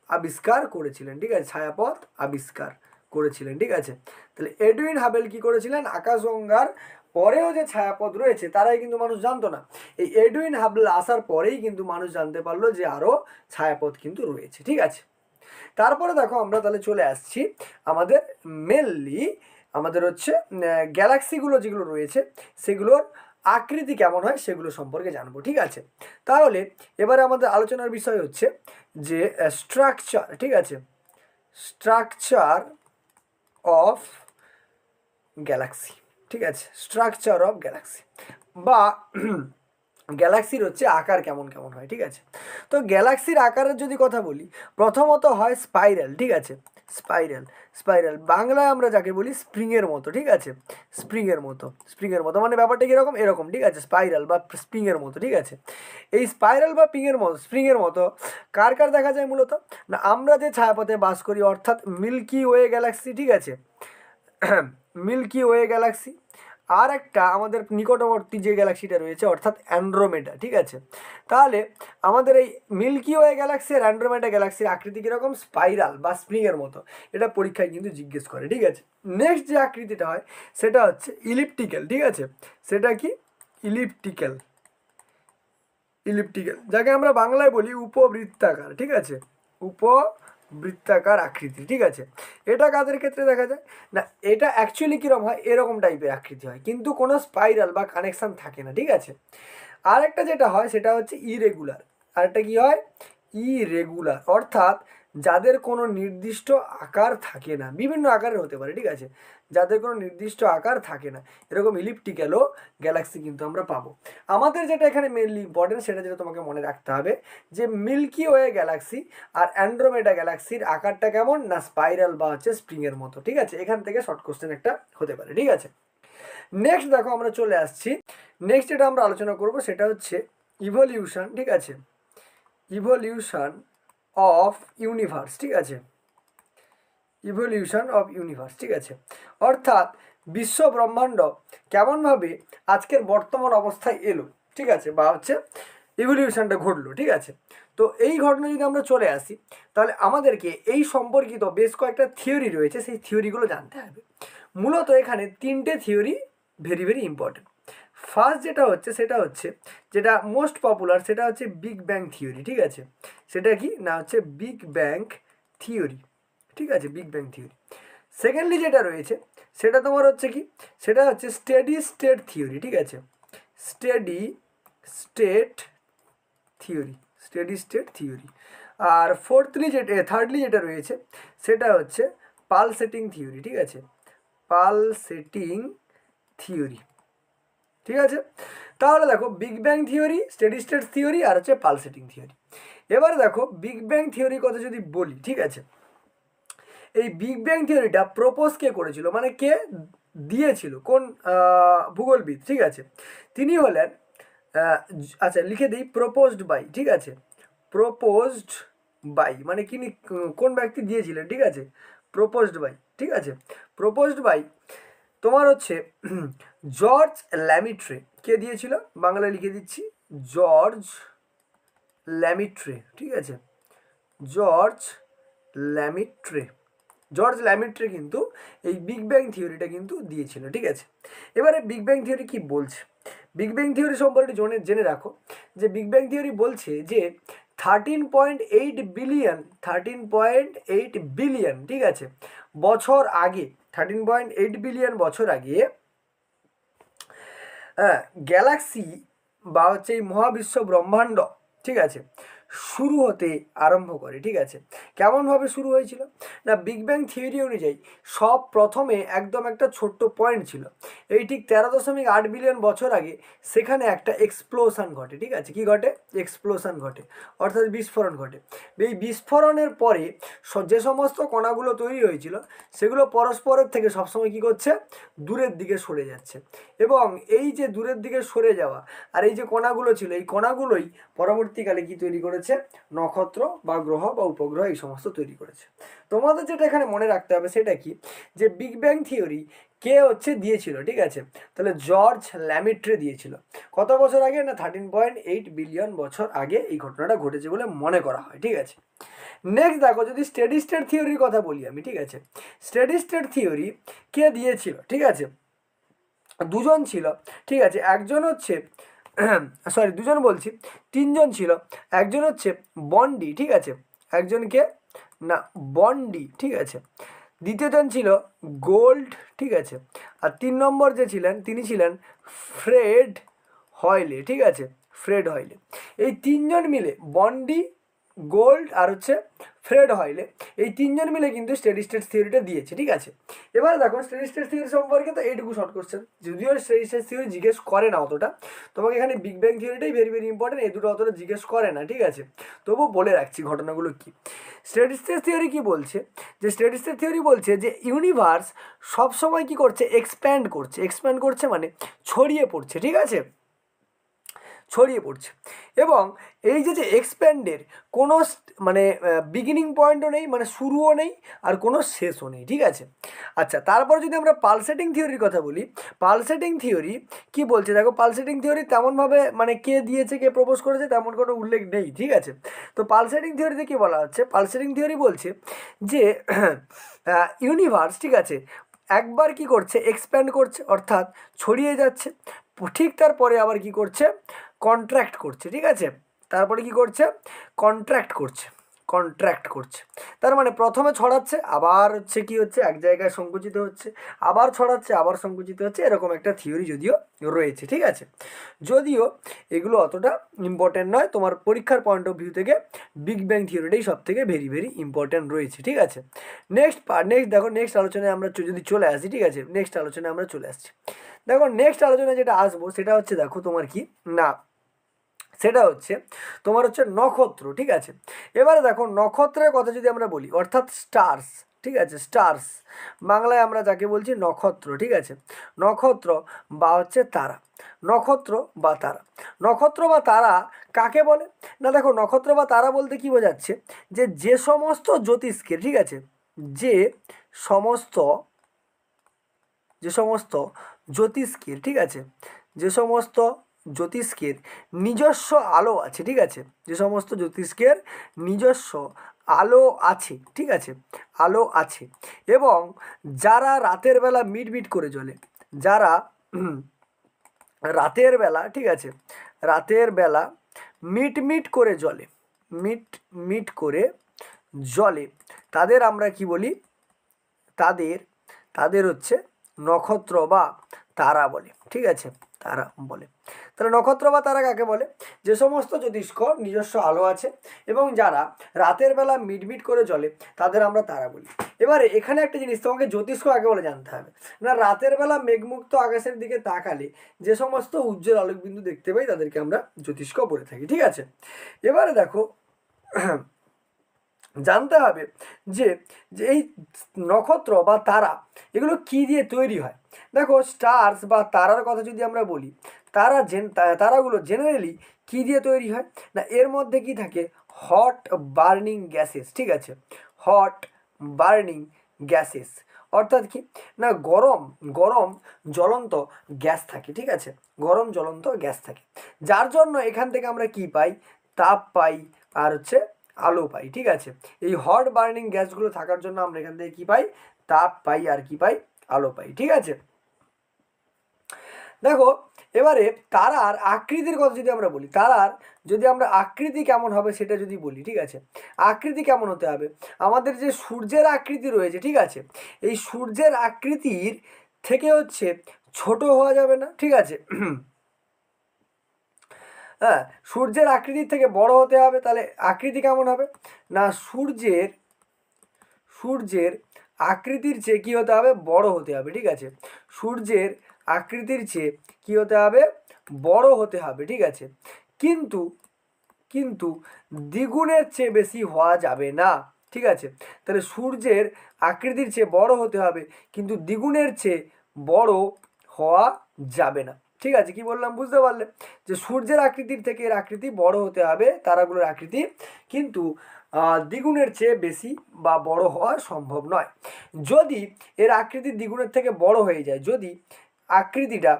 আবিষ্কার করেছিলেন, ঠিক আছে। ছায়াপথ আবিষ্কার করেছিলেন, ঠিক আছে। তাহলে এডউইন হাবেল কি করেছিলেন? আকাশগঙ্গার পরেও যে ছায়াপথ রয়েছে তারাই কিন্তু মানুষ জানতো না। এই এডউইন হাবল আসার পরেই কিন্তু মানুষ জানতে পারলো যে আরও ছায়াপথ কিন্তু রয়েছে, ঠিক আছে। তারপরে দেখো আমরা তাহলে চলে আসছি আমাদের মেনলি আমাদের হচ্ছে গ্যালাক্সিগুলো যেগুলো রয়েছে সেগুলোর আকৃতি কেমন হয় সেগুলো সম্পর্কে জানবো, ঠিক আছে। তাহলে এবারে আমাদের আলোচনার বিষয় হচ্ছে যে স্ট্রাকচার, ঠিক আছে, স্ট্রাকচার অফ গ্যালাক্সি, ঠিক আছে, স্ট্রাকচার অফ গ্যালাক্সি বা গ্যালাক্সির হচ্ছে আকার কেমন কেমন হয়, ঠিক আছে। তো গ্যালাক্সির আকারের যদি কথা বলি, প্রথমত হয় স্পাইরাল, ঠিক আছে, স্পাইরাল, স্পাইরাল বাংলায় আমরা যাকে বলি স্প্রিংয়ের মতো, ঠিক আছে, স্প্রিংয়ের মতো, স্প্রিংয়ের মতো মানে ব্যাপারটা কীরকম, এরকম, ঠিক আছে, স্পাইরাল বা স্প্রিংয়ের মতো, ঠিক আছে। এই স্পাইরাল বা পিংয়ের মতো, স্প্রিংয়ের মতো কার কার দেখা যায় মূলত, না আমরা যে ছায়াপথে বাস করি অর্থাৎ মিল্কি ওয়ে গ্যালাক্সি, ঠিক আছে, মিল্কি ওয়ে গ্যালাক্সি, আর একটা আমাদের নিকটবর্তী যে গ্যালাক্সিটা রয়েছে অর্থাৎ অ্যান্ড্রোমেডা, ঠিক আছে। তাহলে আমাদের এই মিল্কি ওয়ে গ্যালাক্সি আর অ্যান্ড্রোমেডা গ্যালাক্সির আকৃতি কীরকম, স্পাইরাল বা স্প্রিংয়ের মতো, এটা পরীক্ষায় কিন্তু জিজ্ঞেস করে, ঠিক আছে। নেক্সট যে আকৃতিটা হয় সেটা হচ্ছে ইলিপ্টিক্যাল, ঠিক আছে, সেটা কি ইলিপ্টিক্যাল, ইলিপ্টিক্যাল যাকে আমরা বাংলায় বলি উপবৃত্তাকার, ঠিক আছে, উপবৃত্তাকার আকৃতি, ঠিক আছে। এটা কাদের ক্ষেত্রে দেখা যায়, না এটা অ্যাকচুয়ালি কীরকম হয়, এরকম টাইপের আকৃতি হয় কিন্তু কোনো স্পাইরাল বা কানেকশান থাকে না, ঠিক আছে। আরেকটা যেটা হয় সেটা হচ্ছে ইরেগুলার, আরেকটা কী হয়, ইরেগুলার অর্থাৎ যাদের কোনো নির্দিষ্ট আকার থাকে না, বিভিন্ন আকারের হতে পারে, ঠিক আছে, যাদের কোনো নির্দিষ্ট আকার থাকে না, এরকম ইলিপ্টিক্যালও গ্যালাক্সি কিন্তু আমরা পাবো। আমাদের যেটা এখানে মেনলি ইম্পর্টেন্ট সেটা যেটা তোমাকে মনে রাখতে হবে যে মিল্কি ওয়ে গ্যালাক্সি আর অ্যান্ড্রোমেডা গ্যালাক্সির আকারটা কেমন, না স্পাইরাল বা হচ্ছে স্প্রিংয়ের মতো, ঠিক আছে। এখান থেকে শর্ট কোশ্চেন একটা হতে পারে, ঠিক আছে। নেক্সট দেখো আমরা চলে আসছি, নেক্সট যেটা আমরা আলোচনা করব সেটা হচ্ছে ইভলিউশন, ঠিক আছে, ইভলিউশন অফ ইউনিভার্স, ঠিক আছে, ইভলিউশন অফ ইউনিভার্স, ঠিক আছে, অর্থাৎ বিশ্ব ব্রহ্মাণ্ড কেমনভাবে আজকের বর্তমান অবস্থায় এলো, ঠিক আছে, বা হচ্ছে ইভলিউশনটা ঘটলো, ঠিক আছে। তো এই ঘটনা যদি আমরা চলে আসি তাহলে আমাদেরকে এই সম্পর্কিত বেশ কয়েকটা থিওরি রয়েছে, সেই থিওরিগুলো জানতে হবে। মূলত এখানে তিনটে theory very very important. First যেটা হচ্ছে সেটা হচ্ছে যেটা মোস্ট পপুলার সেটা হচ্ছে বিগ ব্যাং থিওরি, ঠিক আছে, সেটা কি না হচ্ছে বিগ ব্যাং থিওরি, ঠিক আছে, বিগ ব্যাং থিওরি। সেকেন্ডলি যেটা রয়েছে সেটা তোমার হচ্ছে কি, সেটা হচ্ছে স্টেডি স্টেট থিওরি, ঠিক আছে, steady state theory, steady state theory. আর থার্ডলি যেটা রয়েছে সেটা হচ্ছে পালসেটিং থিওরি, ঠিক আছে, পালসেটিং থিওরি, ঠিক আছে। তাহলে দেখো big bang theory, steady state theory আর হচ্ছে পালসেটিং থিওরি। এবারে দেখো বিগ ব্যাং থিওরির কথা যদি বলি, ঠিক আছে, এই বিগ ব্যাং থিওরিটা প্রপোজ কে করেছিল, মানে কে দিয়েছিল, কোন ভূগোলবিদ, ঠিক আছে, তিনি হলেন আচ্ছা লিখে দিই প্রপোজড বাই, ঠিক আছে, প্রপোজড বাই মানে কিনি কোন ব্যক্তি দিয়েছিলেন, ঠিক আছে, প্রপোজড বাই, ঠিক আছে, প্রপোজড বাই তোমার হচ্ছে জর্জ ল্যামিট্রে, কে দিয়েছিল, বাংলায় লিখে দিচ্ছি জর্জ ল্যামিট্রে, ঠিক আছে, জর্জ ল্যামিট্রে, জর্জ ল্যামিট্রে কিন্তু এই বিগ ব্যাং থিওরিটা কিন্তু দিয়েছিল, ঠিক আছে। এবারে বিগ ব্যাং থিওরি কি বলছে, বিগ ব্যাং থিওরি সম্পর্কে জেনে রাখো যে বিগ ব্যাং থিওরি বলছে যে 13.8 বিলিয়ন, ঠিক আছে, বছর আগে, 13.8 বিলিয়ন বছর আগে গ্যালাক্সি বা হচ্ছে এই মহাবিশ্ব ব্রহ্মাণ্ড, ঠিক আছে, শুরু হতে আরম্ভ করে, ঠিক আছে। কেমনভাবে শুরু হয়েছিল, না বিগ ব্যাং থিওরি অনুযায়ী সব প্রথমে একদম একটা ছোট্ট পয়েন্ট ছিল, এই ঠিক 13.8 বিলিয়ন বছর আগে সেখানে একটা এক্সপ্লোশন ঘটে, ঠিক আছে, কি ঘটে, এক্সপ্লোশন ঘটে অর্থাৎ বিস্ফোরণ ঘটে। এই বিস্ফোরণের পরে যে সমস্ত কণাগুলো তৈরি হয়েছিল সেগুলো পরস্পরের থেকে সবসময় কী করছে, দূরের দিকে সরে যাচ্ছে, এবং এই যে দূরের দিকে সরে যাওয়া আর এই যে কণাগুলো ছিল এই কণাগুলোই পরবর্তীকালে কি তৈরি করেছে, নক্ষত্র বা গ্রহ বা উপগ্রহ এই সমস্ত তৈরি করেছে। তোমাদের যেটা এখানে মনে রাখতে হবে সেটা কি, যে বিগ ব্যাং থিওরি কে হচ্ছে দিয়েছিল, ঠিক আছে, তাহলে জর্জ ল্যামিট্রে দিয়েছিল, কত বছর আগে, না 13.8 বিলিয়ন বছর আগে এই ঘটনাটা ঘটেছে বলে মনে করা হয়, ঠিক আছে। নেক্সট দেখো যদি স্টেডি স্টেট থিওরির কথা বলি আমি, ঠিক আছে, স্টেডি স্টেট থিওরি কে দিয়েছিল, ঠিক আছে, দুজন ছিল, ঠিক আছে, একজন হচ্ছে সরি দুজন বলছি, তিনজন ছিল, একজন হচ্ছে বন্ডি, ঠিক আছে, একজনকে না বন্ডি, ঠিক আছে। দ্বিতীয়জন ছিল গোল্ড, ঠিক আছে। আর 3 নম্বর যে ছিলেন তিনি ছিলেন ফ্রেড হয়লে, ঠিক আছে, ফ্রেড হয়লে। এই 3 জন মিলে বন্ডি, গোল্ড আর হচ্ছে ফ্রেড হয়লে, এই 3 জন মিলে কিন্তু স্টেডি স্টেট থিওরিটা দিয়েছে, ঠিক আছে। এবার দেখো স্টেডি স্টেট থিওরি সম্পর্কে তো এইটুকু শর্ট কোশ্চেন, যদিও স্টেডি স্টেট থিওরি জিজ্ঞেস করে না অতটা, তোমাকে এখানে বিগ ব্যাং থিওরিটাই ভেরি ভেরি ইম্পর্টেন্ট, এই দুটো অতটা জিজ্ঞেস করে না, ঠিক আছে। তবুও বলে রাখছি ঘটনাগুলো কি। স্টেডি স্টেট থিওরি কি বলছে, যে স্টেডি স্টেট থিওরি বলছে যে ইউনিভার্স সবসময় কি করছে, এক্সপ্যান্ড করছে মানে ছড়িয়ে পড়ছে, ঠিক আছে, ছড়িয়ে পড়ছে। এবং এই যে এক্সপ্যান্ডের কোনো মানে বিগিনিং পয়েন্টও নেই, মানে শুরুও নেই আর কোনো শেষও নেই, ঠিক আছে। আচ্ছা, তারপর যদি আমরা পালসেটিং থিওরির কথা বলি, পালসেটিং থিওরি কি বলছে দেখো, পালসেটিং থিওরি তেমনভাবে মানে কে দিয়েছে, কে প্রপোজ করেছে তেমন কোনো উল্লেখ নেই, ঠিক আছে। তো পালসেটিং থিওরিতে কী বলা হচ্ছে, পালসেটিং থিওরি বলছে যে ইউনিভার্স, ঠিক আছে, একবার কি করছে, এক্সপ্যান্ড করছে অর্থাৎ ছড়িয়ে যাচ্ছে, ঠিক তারপরে আবার কি করছে, কন্ট্রাক্ট করছে, ঠিক আছে। তারপরে কি করছে, কন্ট্রাক্ট করছে। তার মানে প্রথমে ছড়াচ্ছে, আবার হচ্ছে কি হচ্ছে, এক জায়গায় সংকুচিত হচ্ছে, আবার ছড়াচ্ছে, আবার সংকুচিত হচ্ছে, এরকম একটা থিওরি যদিও রয়েছে, ঠিক আছে। যদিও এগুলো অতটা ইম্পর্টেন্ট নয়, তোমার পরীক্ষার পয়েন্ট অফ ভিউ থেকে বিগ ব্যাং থিওরিটাই সব থেকে ভেরি ভেরি ইম্পর্টেন্ট রয়েছে, ঠিক আছে। নেক্সট দেখো, নেক্সট আলোচনায় আমরা যদি চলে আসি, ঠিক আছে, নেক্সট আলোচনায় আমরা চলে আসছি। দেখো নেক্সট আলোচনায় যেটা আসবো সেটা হচ্ছে, দেখো তোমার কি না, সেটা হচ্ছে তোমার হচ্ছে নক্ষত্র, ঠিক আছে। এবারে দেখো নক্ষত্রের কথা যদি আমরা বলি, অর্থাৎ স্টার্স, ঠিক আছে, স্টার্স বাংলায় আমরা যাকে বলছি নক্ষত্র, ঠিক আছে, নক্ষত্র বা হচ্ছে তারা, নক্ষত্র বা তারা। নক্ষত্র বা তারা কাকে বলে না, দেখো নক্ষত্র বা তারা বলতে কি বোঝাচ্ছে, যে সমস্ত জ্যোতিষ্কের, ঠিক আছে, যে সমস্ত জ্যোতিষ্কের, ঠিক আছে, যে সমস্ত জ্যোতিষ্কের নিজস্ব আলো আছে, ঠিক আছে, যে সমস্ত জ্যোতিষ্কের নিজস্ব আলো আছে, ঠিক আছে, আলো আছে, এবং যারা রাতের বেলা মিটমিট করে জ্বলে, যারা রাতের বেলা, ঠিক আছে, রাতের বেলা মিটমিট করে জ্বলে, মিট করে জ্বলে, তাদের আমরা কি বলি, তাদের হচ্ছে নক্ষত্র বা তারা বলে, ঠিক আছে, তারা বলে। তাহলে নক্ষত্র বা তারা কাকে বলে, যে সমস্ত জ্যোতিষ্ক নিজস্ব আলো আছে এবং যারা রাতের বেলা মিটমিট করে জ্বলে তাদের আমরা তারা বলি। এবারে এখানে একটা জিনিস তোমাকে জ্যোতিষ্ক কাকে বলে জানতে হবে না, রাতের বেলা মেঘমুক্ত আকাশের দিকে তাকালে যে সমস্ত উজ্জ্বল আলোকবিন্দু দেখতে পাই তাদেরকে আমরা জ্যোতিষ্ক বলে থাকি, ঠিক আছে। এবারে দেখো জানতে হবে যে এই নক্ষত্র বা তারা এগুলো কি দিয়ে তৈরি হয়। দেখো স্টার্স বা তারার কথা যদি আমরা বলি, তারাগুলো জেনারেলি কি দিয়ে তৈরি হয় না, এর মধ্যে কি থাকে, হট বার্নিং গ্যাসেস, ঠিক আছে, হট বার্নিং গ্যাসেস অর্থাৎ কি না, গরম জ্বলন্ত গ্যাস থাকে, ঠিক আছে, গরম জ্বলন্ত গ্যাস থাকে, যার জন্য এখান থেকে আমরা কি পাই, তাপ পাই আর হচ্ছে আলো পাই, ঠিক আছে। এই হট বার্নিং গ্যাসগুলো থাকার জন্য আমরা এখান থেকে কি পাই, তাপ পাই আর কি পাই, আলো পাই, ঠিক আছে। দেখো এবারে তারার আকৃতির কথা যদি আমরা বলি, তারার যদি আমরা আকৃতি কেমন হবে সেটা যদি বলি, ঠিক আছে, আকৃতি কেমন হতে হবে, আমাদের যে সূর্যের আকৃতি রয়েছে, ঠিক আছে, এই সূর্যের আকৃতির থেকে হচ্ছে ছোট হওয়া যাবে না, ঠিক আছে, হ্যাঁ, সূর্যের আকৃতির থেকে বড় হতে হবে। তাহলে আকৃতি কেমন হবে না, সূর্যের আকৃতির চেয়ে কী হতে হবে, বড় হতে হবে, ঠিক আছে, সূর্যের আকৃতির চেয়ে কী হতে হবে, বড় হতে হবে, ঠিক আছে, কিন্তু দ্বিগুণের চেয়ে বেশি হওয়া যাবে না, ঠিক আছে। তাহলে সূর্যের আকৃতির চেয়ে বড় হতে হবে কিন্তু দ্বিগুণের চেয়ে বড় হওয়া যাবে না, ঠিক আছে। কি বললাম বুঝতে পারলে, যে সূর্যের আকৃতির থেকে এর আকৃতি বড় হতে হবে, তারাগুলোর আকৃতি, কিন্তু দ্বিগুণের চেয়ে বেশি বা বড় হওয়া সম্ভব নয়। যদি এর আকৃতি দ্বিগুণের থেকে বড় হয়ে যায়, যদি আকৃতিটা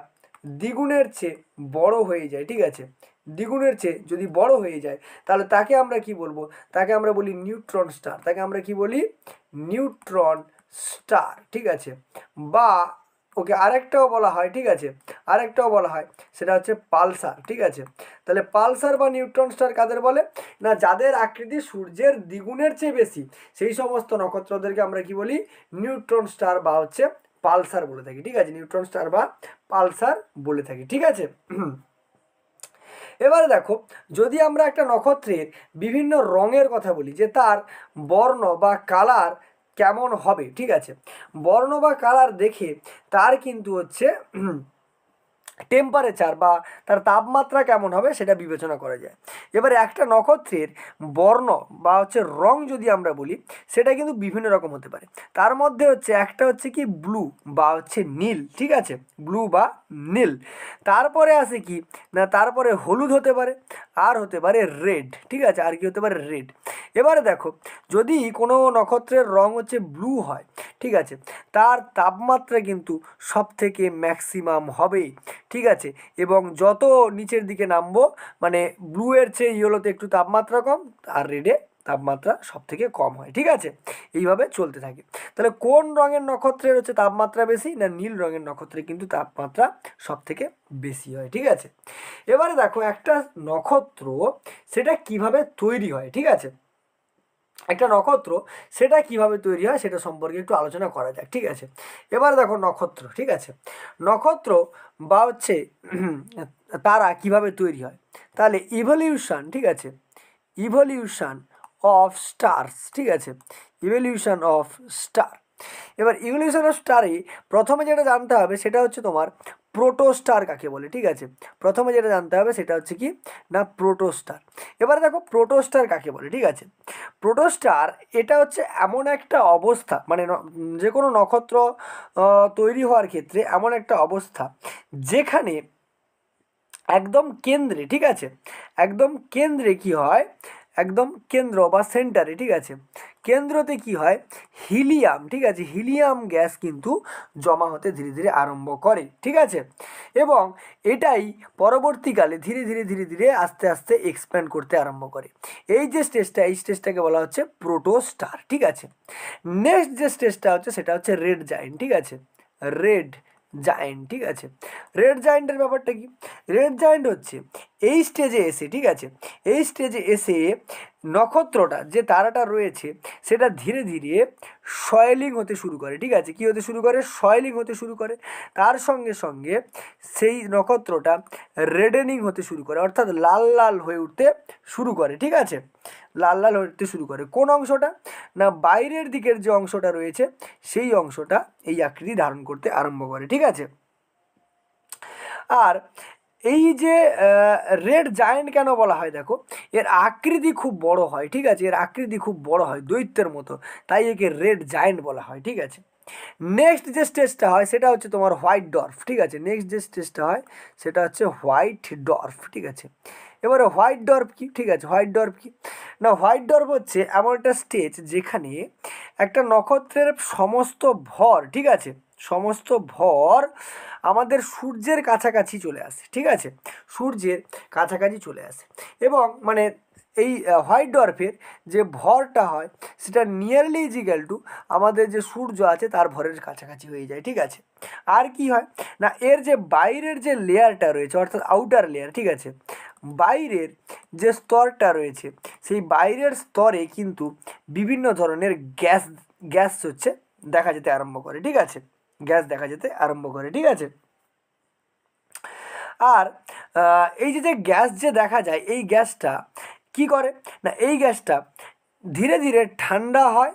দ্বিগুণের চেয়ে বড় হয়ে যায়, ঠিক আছে, দ্বিগুণের চেয়ে যদি বড় হয়ে যায় তাহলে তাকে আমরা কি বলবো, তাকে আমরা বলি নিউট্রন স্টার, তাকে আমরা কি বলি, নিউট্রন স্টার, ঠিক আছে, বা ওকে আরেকটাও বলা হয়, ঠিক আছে, আরেকটাও বলা হয়, সেটা হচ্ছে পালসার, ঠিক আছে। তাহলে পালসার বা নিউট্রন স্টার কাদের বলে? না যাদের আকৃতি সূর্যের দ্বিগুণের চেয়ে বেশি, সেই সমস্ত নক্ষত্রদেরকে আমরা কি বলি? নিউট্রন স্টার বা হচ্ছে পালসার বলে থাকি, ঠিক আছে, নিউট্রন স্টার বা পালসার বলে থাকি, ঠিক আছে। এবারে দেখো, যদি আমরা একটা নক্ষত্রের বিভিন্ন রঙের কথা বলি, যে তার বর্ণ বা কালার কেমন হবে, ঠিক আছে, বর্ণ বা কালার দেখে তার কিন্তু হচ্ছে টেম্পারেচার বা তার তাপমাত্রা কেমন হবে সেটা বিবেচনা করা যায়। এবারে একটা নক্ষত্রের বর্ণ বা হচ্ছে রং যদি আমরা বলি, সেটা কিন্তু বিভিন্ন রকম হতে পারে। তার মধ্যে হচ্ছে একটা হচ্ছে কি ব্লু বা হচ্ছে নীল, ঠিক আছে, ব্লু বা নীল। তারপরে আছে কি না, তারপরে হলুদ হতে পারে, আর হতে পারে রেড, ঠিক আছে, আর কি হতে পারে রেড। এবারে দেখো, যদি কোনো নক্ষত্রের রং হচ্ছে ব্লু হয়, ঠিক আছে, তার তাপমাত্রা কিন্তু সব থেকে ম্যাক্সিমাম হবে, ঠিক আছে, এবং যত নিচের দিকে নামবো, মানে ব্লু এর চেয়ে ইয়েলোতে একটু তাপমাত্রা কম, আর রেডে তাপমাত্রা সব থেকে কম হয়, ঠিক আছে, এইভাবে চলতে থাকে। তাহলে কোন রঙের নক্ষত্রের হচ্ছে তাপমাত্রা বেশি? না নীল রঙের নক্ষত্রের কিন্তু তাপমাত্রা সব থেকে বেশি হয়, ঠিক আছে। এবারে দেখো, একটা নক্ষত্র সেটা কিভাবে তৈরি হয়, ঠিক আছে, একটা নক্ষত্র সেটা কিভাবে তৈরি হয় সেটা সম্পর্কে একটু আলোচনা করা যাক, ঠিক আছে। এবার দেখো নক্ষত্র, ঠিক আছে, নক্ষত্র বা হচ্ছে তারা কিভাবে তৈরি হয়, তাহলে ইভলিউশন, ঠিক আছে, ইভলিউশন অফ স্টারস, ঠিক আছে, ইভলিউশন অফ স্টার। এবার ইভলিউশন অফ স্টারে প্রথমে যেটা জানতে হবে সেটা হচ্ছে তোমার প্রোটোস্টার কাকে বলে, ঠিক আছে, প্রথমে যেটা জানতে হবে সেটা হচ্ছে কি না প্রোটোস্টার। এবারে দেখো প্রোটোস্টার কাকে বলে, ঠিক আছে, প্রোটোস্টার এটা হচ্ছে এমন একটা অবস্থা, মানে যে কোনো নক্ষত্র তৈরি হওয়ার ক্ষেত্রে এমন একটা অবস্থা যেখানে একদম কেন্দ্রে, ঠিক আছে, একদম কেন্দ্রে কি হয়, একদম কেন্দ্র বা সেন্টারে, ঠিক আছে, কেন্দ্রতে কি হয়, হিলিয়াম, ঠিক আছে, হিলিয়াম গ্যাস কিন্তু জমা হতে ধীরে ধীরে আরম্ভ করে, ঠিক আছে, এবং এটাই পরবর্তীকালে ধীরে ধীরে ধীরে ধীরে আস্তে আস্তে এক্সপ্যান্ড করতে আরম্ভ করে। এই যে স্টেজটা, এই স্টেজটাকে বলা হচ্ছে প্রোটোস্টার, ঠিক আছে। নেক্সট যে স্টেজটা হচ্ছে সেটা হচ্ছে রেড জায়েন্ট, ঠিক আছে, রেড জায়েন্ট, ঠিক আছে। রেড জায়েন্টের ব্যাপারটা কি? রেড জায়েন্ট হচ্ছে এই স্টেজে এসে, ঠিক আছে, এই স্টেজে এসে নক্ষত্রটা যে তারাটা রয়েছে সেটা ধীরে ধীরে সয়েলিং হতে শুরু করে, ঠিক আছে, কি হতে শুরু করে? সয়েলিং হতে শুরু করে। তার সঙ্গে সঙ্গে সেই নক্ষত্রটা রেডেনিং হতে শুরু করে, অর্থাৎ লাল লাল হয়ে উঠতে শুরু করে, ঠিক আছে, লাল লাল হতে শুরু করে। কোন অংশটা? না বাইরের দিকের যে অংশটা রয়েছে সেই অংশটা এই আকৃতি ধারণ করতে আরম্ভ করে, ঠিক আছে। আর এই যে রেড জায়েন্ট কেন বলা হয়, দেখো এর আকৃতি খুব বড় হয়, ঠিক আছে, এর আকৃতি খুব বড় হয় দৈত্যের মতো, তাই একে রেড জায়েন্ট বলা হয়, ঠিক আছে। নেক্সট যে স্টেজটা হয় সেটা হচ্ছে তোমার হোয়াইট ডর্ফ, ঠিক আছে, নেক্সট যে স্টেজটা হয় সেটা হচ্ছে হোয়াইট ডর্ফ, ঠিক আছে। এবারে হোয়াইট ডর্ফ কি, ঠিক আছে, হোয়াইট ডর্ফ কি না, হোয়াইট ডর্ফ হচ্ছে এমন একটা স্টেজ যেখানে একটা নক্ষত্রের সমস্ত ভর, ঠিক আছে, সমস্ত ভর আমাদের সূর্যের কাছাকাছি চলে আসে, ঠিক আছে, সূর্যের কাছাকাছি চলে আসে, এবং মানে এই হোয়াইট ডর্ফের যে ভরটা হয় সেটা নিয়ারলি ইজিক্যাল টু আমাদের যে সূর্য আছে তার ভরের কাছাকাছি হয়ে যায়, ঠিক আছে। আর কি হয় না, এর যে বাইরের যে লেয়ারটা রয়েছে অর্থাৎ আউটার লেয়ার, ঠিক আছে, বাইরের যে স্তরটা রয়েছে সেই বাইরের স্তরে কিন্তু বিভিন্ন ধরনের গ্যাস গ্যাস হচ্ছে দেখা যেতে আরম্ভ করে, ঠিক আছে, গ্যাস দেখা যেতে আরম্ভ করে, ঠিক আছে। আর এই যে যে গ্যাস যে দেখা যায় এই গ্যাসটা কি করে না, এই গ্যাসটা ধীরে ধীরে ঠান্ডা হয়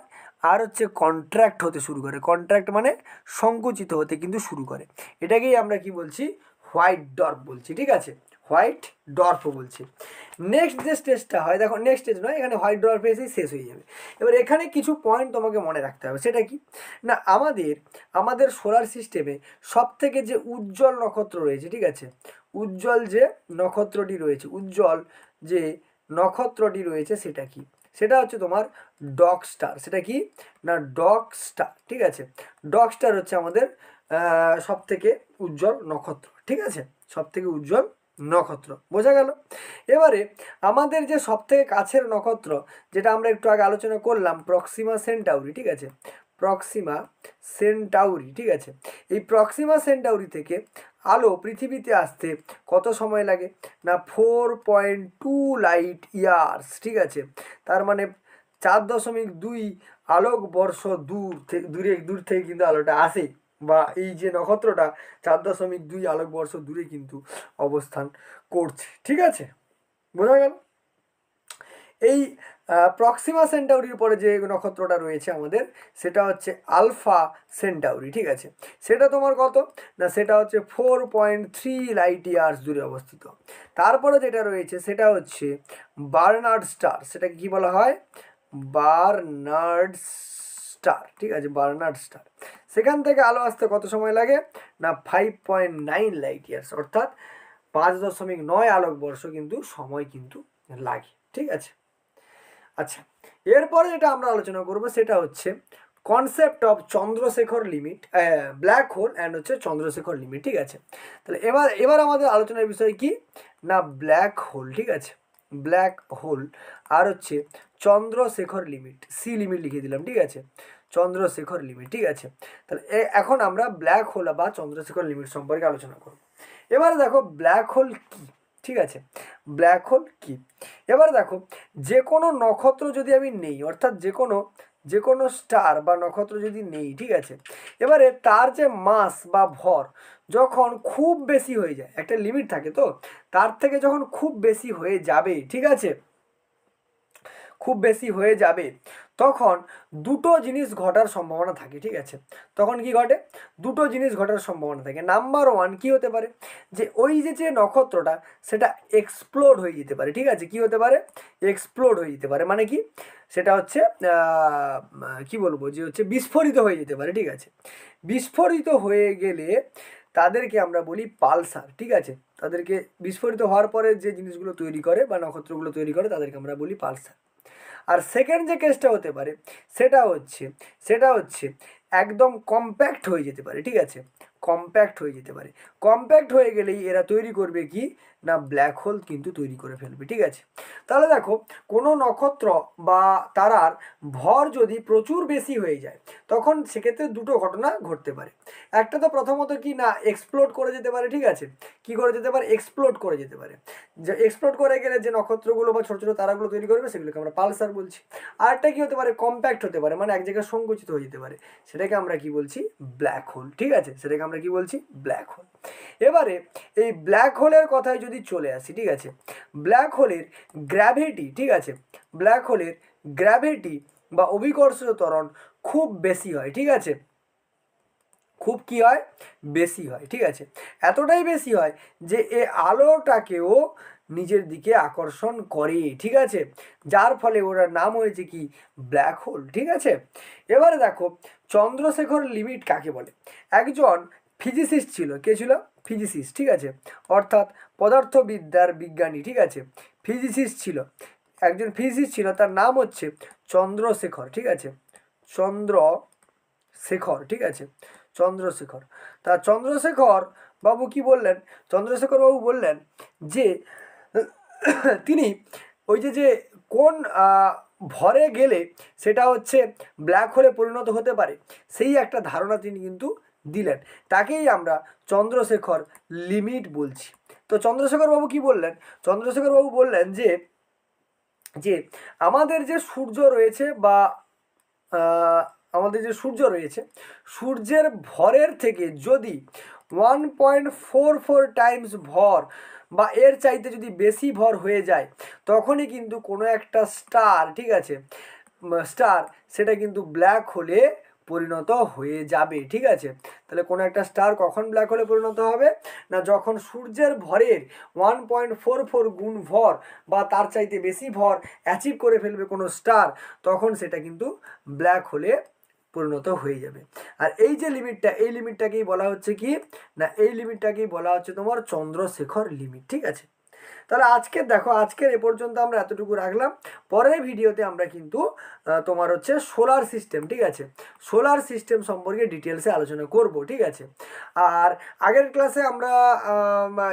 আর হচ্ছে কন্ট্রাক্ট হতে শুরু করে, কন্ট্রাক্ট মানে সংকুচিত হতে কিন্তু শুরু করে, এটাকেই আমরা কি বলছি? হোয়াইট ডর্ফ বলছি, ঠিক আছে, হোয়াইট ডর্ফ বলছি। নেক্সট যে স্টেজটা হয়, দেখো নেক্সট স্টেজ নয়, এখানে হোয়াইট ডর্ফ এসেই শেষ হয়ে যাবে। এবার এখানে কিছু পয়েন্ট তোমাকে মনে রাখতে হবে, সেটা কি না, আমাদের সোলার সিস্টেমে সব থেকে যে উজ্জ্বল নক্ষত্র রয়েছে, ঠিক আছে, উজ্জ্বল যে নক্ষত্রটি রয়েছে, উজ্জ্বল যে নক্ষত্রটি রয়েছে সেটা কি? সেটা হচ্ছে তোমার ডগ স্টার। সেটা কি না, ডগ স্টার, ঠিক আছে, ডগ স্টার হচ্ছে আমাদের সব থেকে উজ্জ্বল নক্ষত্র, ঠিক আছে, সব থেকে উজ্জ্বল নক্ষত্র, বোঝা গেল। এবারে আমাদের যে সব থেকে কাছের নক্ষত্র যেটা আমরা একটু আগে আলোচনা করলাম প্রক্সিমা সেন্টাউরি, ঠিক আছে, প্রক্সিমা সেন্টাউরি, ঠিক আছে। এই প্রক্সিমা সেন্টাউরি থেকে আলো পৃথিবীতে আসতে কত সময় লাগে? না 4.2 লাইট ইয়ার্স, ঠিক আছে। তার মানে 4.2 আলোকবর্ষ দূর থেকে কিন্তু আলোটা আসে, বা এই যে নক্ষত্রটা 4.2 আলোকবর্ষ দূরে কিন্তু অবস্থান করছে, ঠিক আছে, বোঝা গেল। এই প্রক্সিমা সেন্টাউরির পরে যে নক্ষত্রটা রয়েছে আমাদের, সেটা হচ্ছে আলফা সেন্টাউরি, ঠিক আছে। সেটা তোমার কত? না সেটা হচ্ছে 4.3 লাইট ইয়ার্স দূরে অবস্থিত। তারপরে যেটা রয়েছে সেটা হচ্ছে বার্নার্ড স্টার। সেটাকে কি বলা হয়? বার্নার্ড স্টার, ঠিক আছে, বার্নার্ড স্টার। সেখান থেকে আলো আসতে কত সময় লাগে? না 5.9 লাইট ইয়ার্স, অর্থাৎ 5.9 আলোকবর্ষ কিন্তু সময় কিন্তু লাগে, ঠিক আছে। আচ্ছা, এরপরে যেটা আমরা আলোচনা করব সেটা হচ্ছে concept of Chandrasekhar limit, black hole and হচ্ছে চন্দ্রশেখর লিমিট, ঠিক আছে। তাহলে এবার আমাদের আলোচনার বিষয় কি? না ব্ল্যাক হোল, ঠিক আছে, ব্ল্যাক হোল আর হচ্ছে চন্দ্রশেখর লিমিট, সি লিমিট লিখে দিলাম, ঠিক আছে, চন্দ্রশেখর লিমিট, ঠিক আছে। তাহলে এখন আমরা ব্ল্যাক হোল বা চন্দ্রশেখর লিমিট সম্পর্কে আলোচনা করব। এবারে দেখো ব্ল্যাক হোল কি, ঠিক আছে, ব্ল্যাক হোল কি। এবারে দেখো, যে কোনো নক্ষত্র যদি আমি নেই, অর্থাৎ যে কোনো স্টার বা নক্ষত্র যদি নেই, ঠিক আছে, এবারে তার যে মাস বা ভর যখন খুব বেশি হয়ে যায়, একটা লিমিট থাকে তো, তার থেকে যখন খুব বেশি হয়ে যাবে, ঠিক আছে, খুব বেশি হয়ে যাবে, তখন দুটো জিনিস ঘটার সম্ভাবনা থাকে, ঠিক আছে। তখন কি ঘটে? দুটো জিনিস ঘটার সম্ভাবনা থাকে। নাম্বার ওয়ান কি হতে পারে? যে ওই যে নক্ষত্রটা সেটা এক্সপ্লোড হয়ে যেতে পারে, ঠিক আছে। কি হতে পারে? এক্সপ্লোড হয়ে যেতে পারে, মানে কি? সেটা হচ্ছে কি বলবো, যে হচ্ছে বিস্ফোরিত হয়ে যেতে পারে, ঠিক আছে। বিস্ফোরিত হয়ে গেলে তাদেরকে আমরা বলি পালসার, ঠিক আছে। তাদেরকে বিস্ফোরিত হওয়ার পরে যে জিনিসগুলো তৈরি করে বা নক্ষত্রগুলো তৈরি করে তাদেরকে আমরা বলি পালসার। আর সেকেন্ড যে কেসটা হতে পারে সেটা হচ্ছে একদম কম্প্যাক্ট হয়ে যেতে পারে, ঠিক আছে, কম্প্যাক্ট হয়ে যেতে পারে। কম্প্যাক্ট হয়ে গেলেই এরা তৈরি করবে কি? না ব্ল্যাক হোল কিন্তু তৈরি করে ফেলবে, ঠিক আছে। তাহলে দেখো, কোনো নক্ষত্র বা তারার ভর যদি প্রচুর বেশি হয়ে যায়, তখন সেক্ষেত্রে দুটো ঘটনা ঘটতে পারে। একটা তো প্রথমত কি না এক্সপ্লোড করে যেতে পারে, ঠিক আছে। কি করে যেতে পারে? এক্সপ্লোড করে যেতে পারে। যে এক্সপ্লোড করে গেলে যে নক্ষত্রগুলো বা ছোটো ছোটো তারাগুলো তৈরি করবে সেগুলোকে আমরা পালসার বলছি। আরেকটা কি হতে পারে? কম্প্যাক্ট হতে পারে, মানে এক জায়গায় সংকুচিত হয়ে যেতে পারে, সেটাকে আমরা কি বলছি? ব্ল্যাক হোল, ঠিক আছে, সেটাকে আমরা কি বলছি? Black hole. এবারে এই ব্ল্যাক হোলের কথায় যদি চলে আসি, ঠিক আছে, ব্ল্যাক হোলের গ্র্যাভিটি, ঠিক আছে, ব্ল্যাক হোলের গ্র্যাভিটি বা অভিকর্ষীয় ত্বরণ খুব বেশি হয়, ঠিক আছে, খুব কি হয়? বেশি হয়, ঠিক আছে। এতটাই বেশি হয় যে এ আলোটাকেও নিজের দিকে আকর্ষণ করে, ঠিক আছে, যার ফলে ওটার নাম হয়েছে কি? ব্ল্যাক হোল, ঠিক আছে। এবারে দেখো, চন্দ্রশেখর লিমিট কাকে বলে? একজন ফিজিসিস্ট ছিল। কে ছিল? ফিজিসিস্ট, ঠিক আছে, অর্থাৎ পদার্থবিদ্যার বিজ্ঞানী, ঠিক আছে, ফিজিসিস্ট ছিল। একজন ফিজিসিস্ট ছিল, তার নাম হচ্ছে চন্দ্রশেখর, ঠিক আছে, চন্দ্রশেখর, ঠিক আছে, চন্দ্রশেখর। তা চন্দ্রশেখর বাবু কি বললেন? চন্দ্রশেখর বাবু বললেন যে তিনি ওই যে কোন ভরে গেলে সেটা হচ্ছে ব্ল্যাক হোলে পরিণত হতে পারে, সেই একটা ধারণা তিনি কিন্তু দিলেন। তাকেই আমরা চন্দ্রশেখর লিমিট বলছি। তো চন্দ্রশেখর বাবু কি বললেন? চন্দ্রশেখর বাবু বললেন যে যে আমাদের যে সূর্য রয়েছে বা আমাদের যে সূর্য রয়েছে, সূর্যের ভরের থেকে যদি 1.44 টাইমস ভর বা এর চাইতে যদি বেশি ভর হয়ে যায়, তখনই কিন্তু কোনো একটা স্টার, ঠিক আছে, স্টার সেটা কিন্তু ব্ল্যাক হোলে পরিণত হয়ে যাবে, ঠিক আছে। তাহলে কোনো একটা স্টার কখন ব্ল্যাক হোলে পরিণত হবে? না যখন সূর্যের ভরের 1.44 গুণ ভর বা তার চাইতে বেশি ভর অ্যাচিভ করে ফেলবে কোনো স্টার, তখন সেটা কিন্তু ব্ল্যাক হোলে পরিণত হয়ে যাবে। আর এই যে লিমিটটা, এই লিমিটটাকেই বলা হচ্ছে কি? না এই লিমিটটাকেই বলা হচ্ছে তোমার চন্দ্রশেখর লিমিট, ঠিক আছে। তাহলে আজকে দেখো, আজকের এ পর্যন্ত আমরা এতটুকু রাখলাম। পরের ভিডিওতে আমরা কিন্তু তোমার হচ্ছে সোলার সিস্টেম, ঠিক আছে, সোলার সিস্টেম সম্পর্কে ডিটেলসে আলোচনা করব, ঠিক আছে। আর আগের ক্লাসে আমরা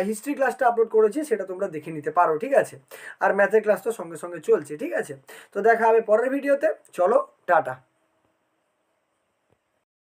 হিস্ট্রি ক্লাসটা আপলোড করেছি, সেটা তোমরা দেখে নিতে পারো, ঠিক আছে। আর ম্যাথের ক্লাস তো সঙ্গে সঙ্গে চলছে, ঠিক আছে। তো দেখা হবে পরের ভিডিওতে। চলো, টাটা।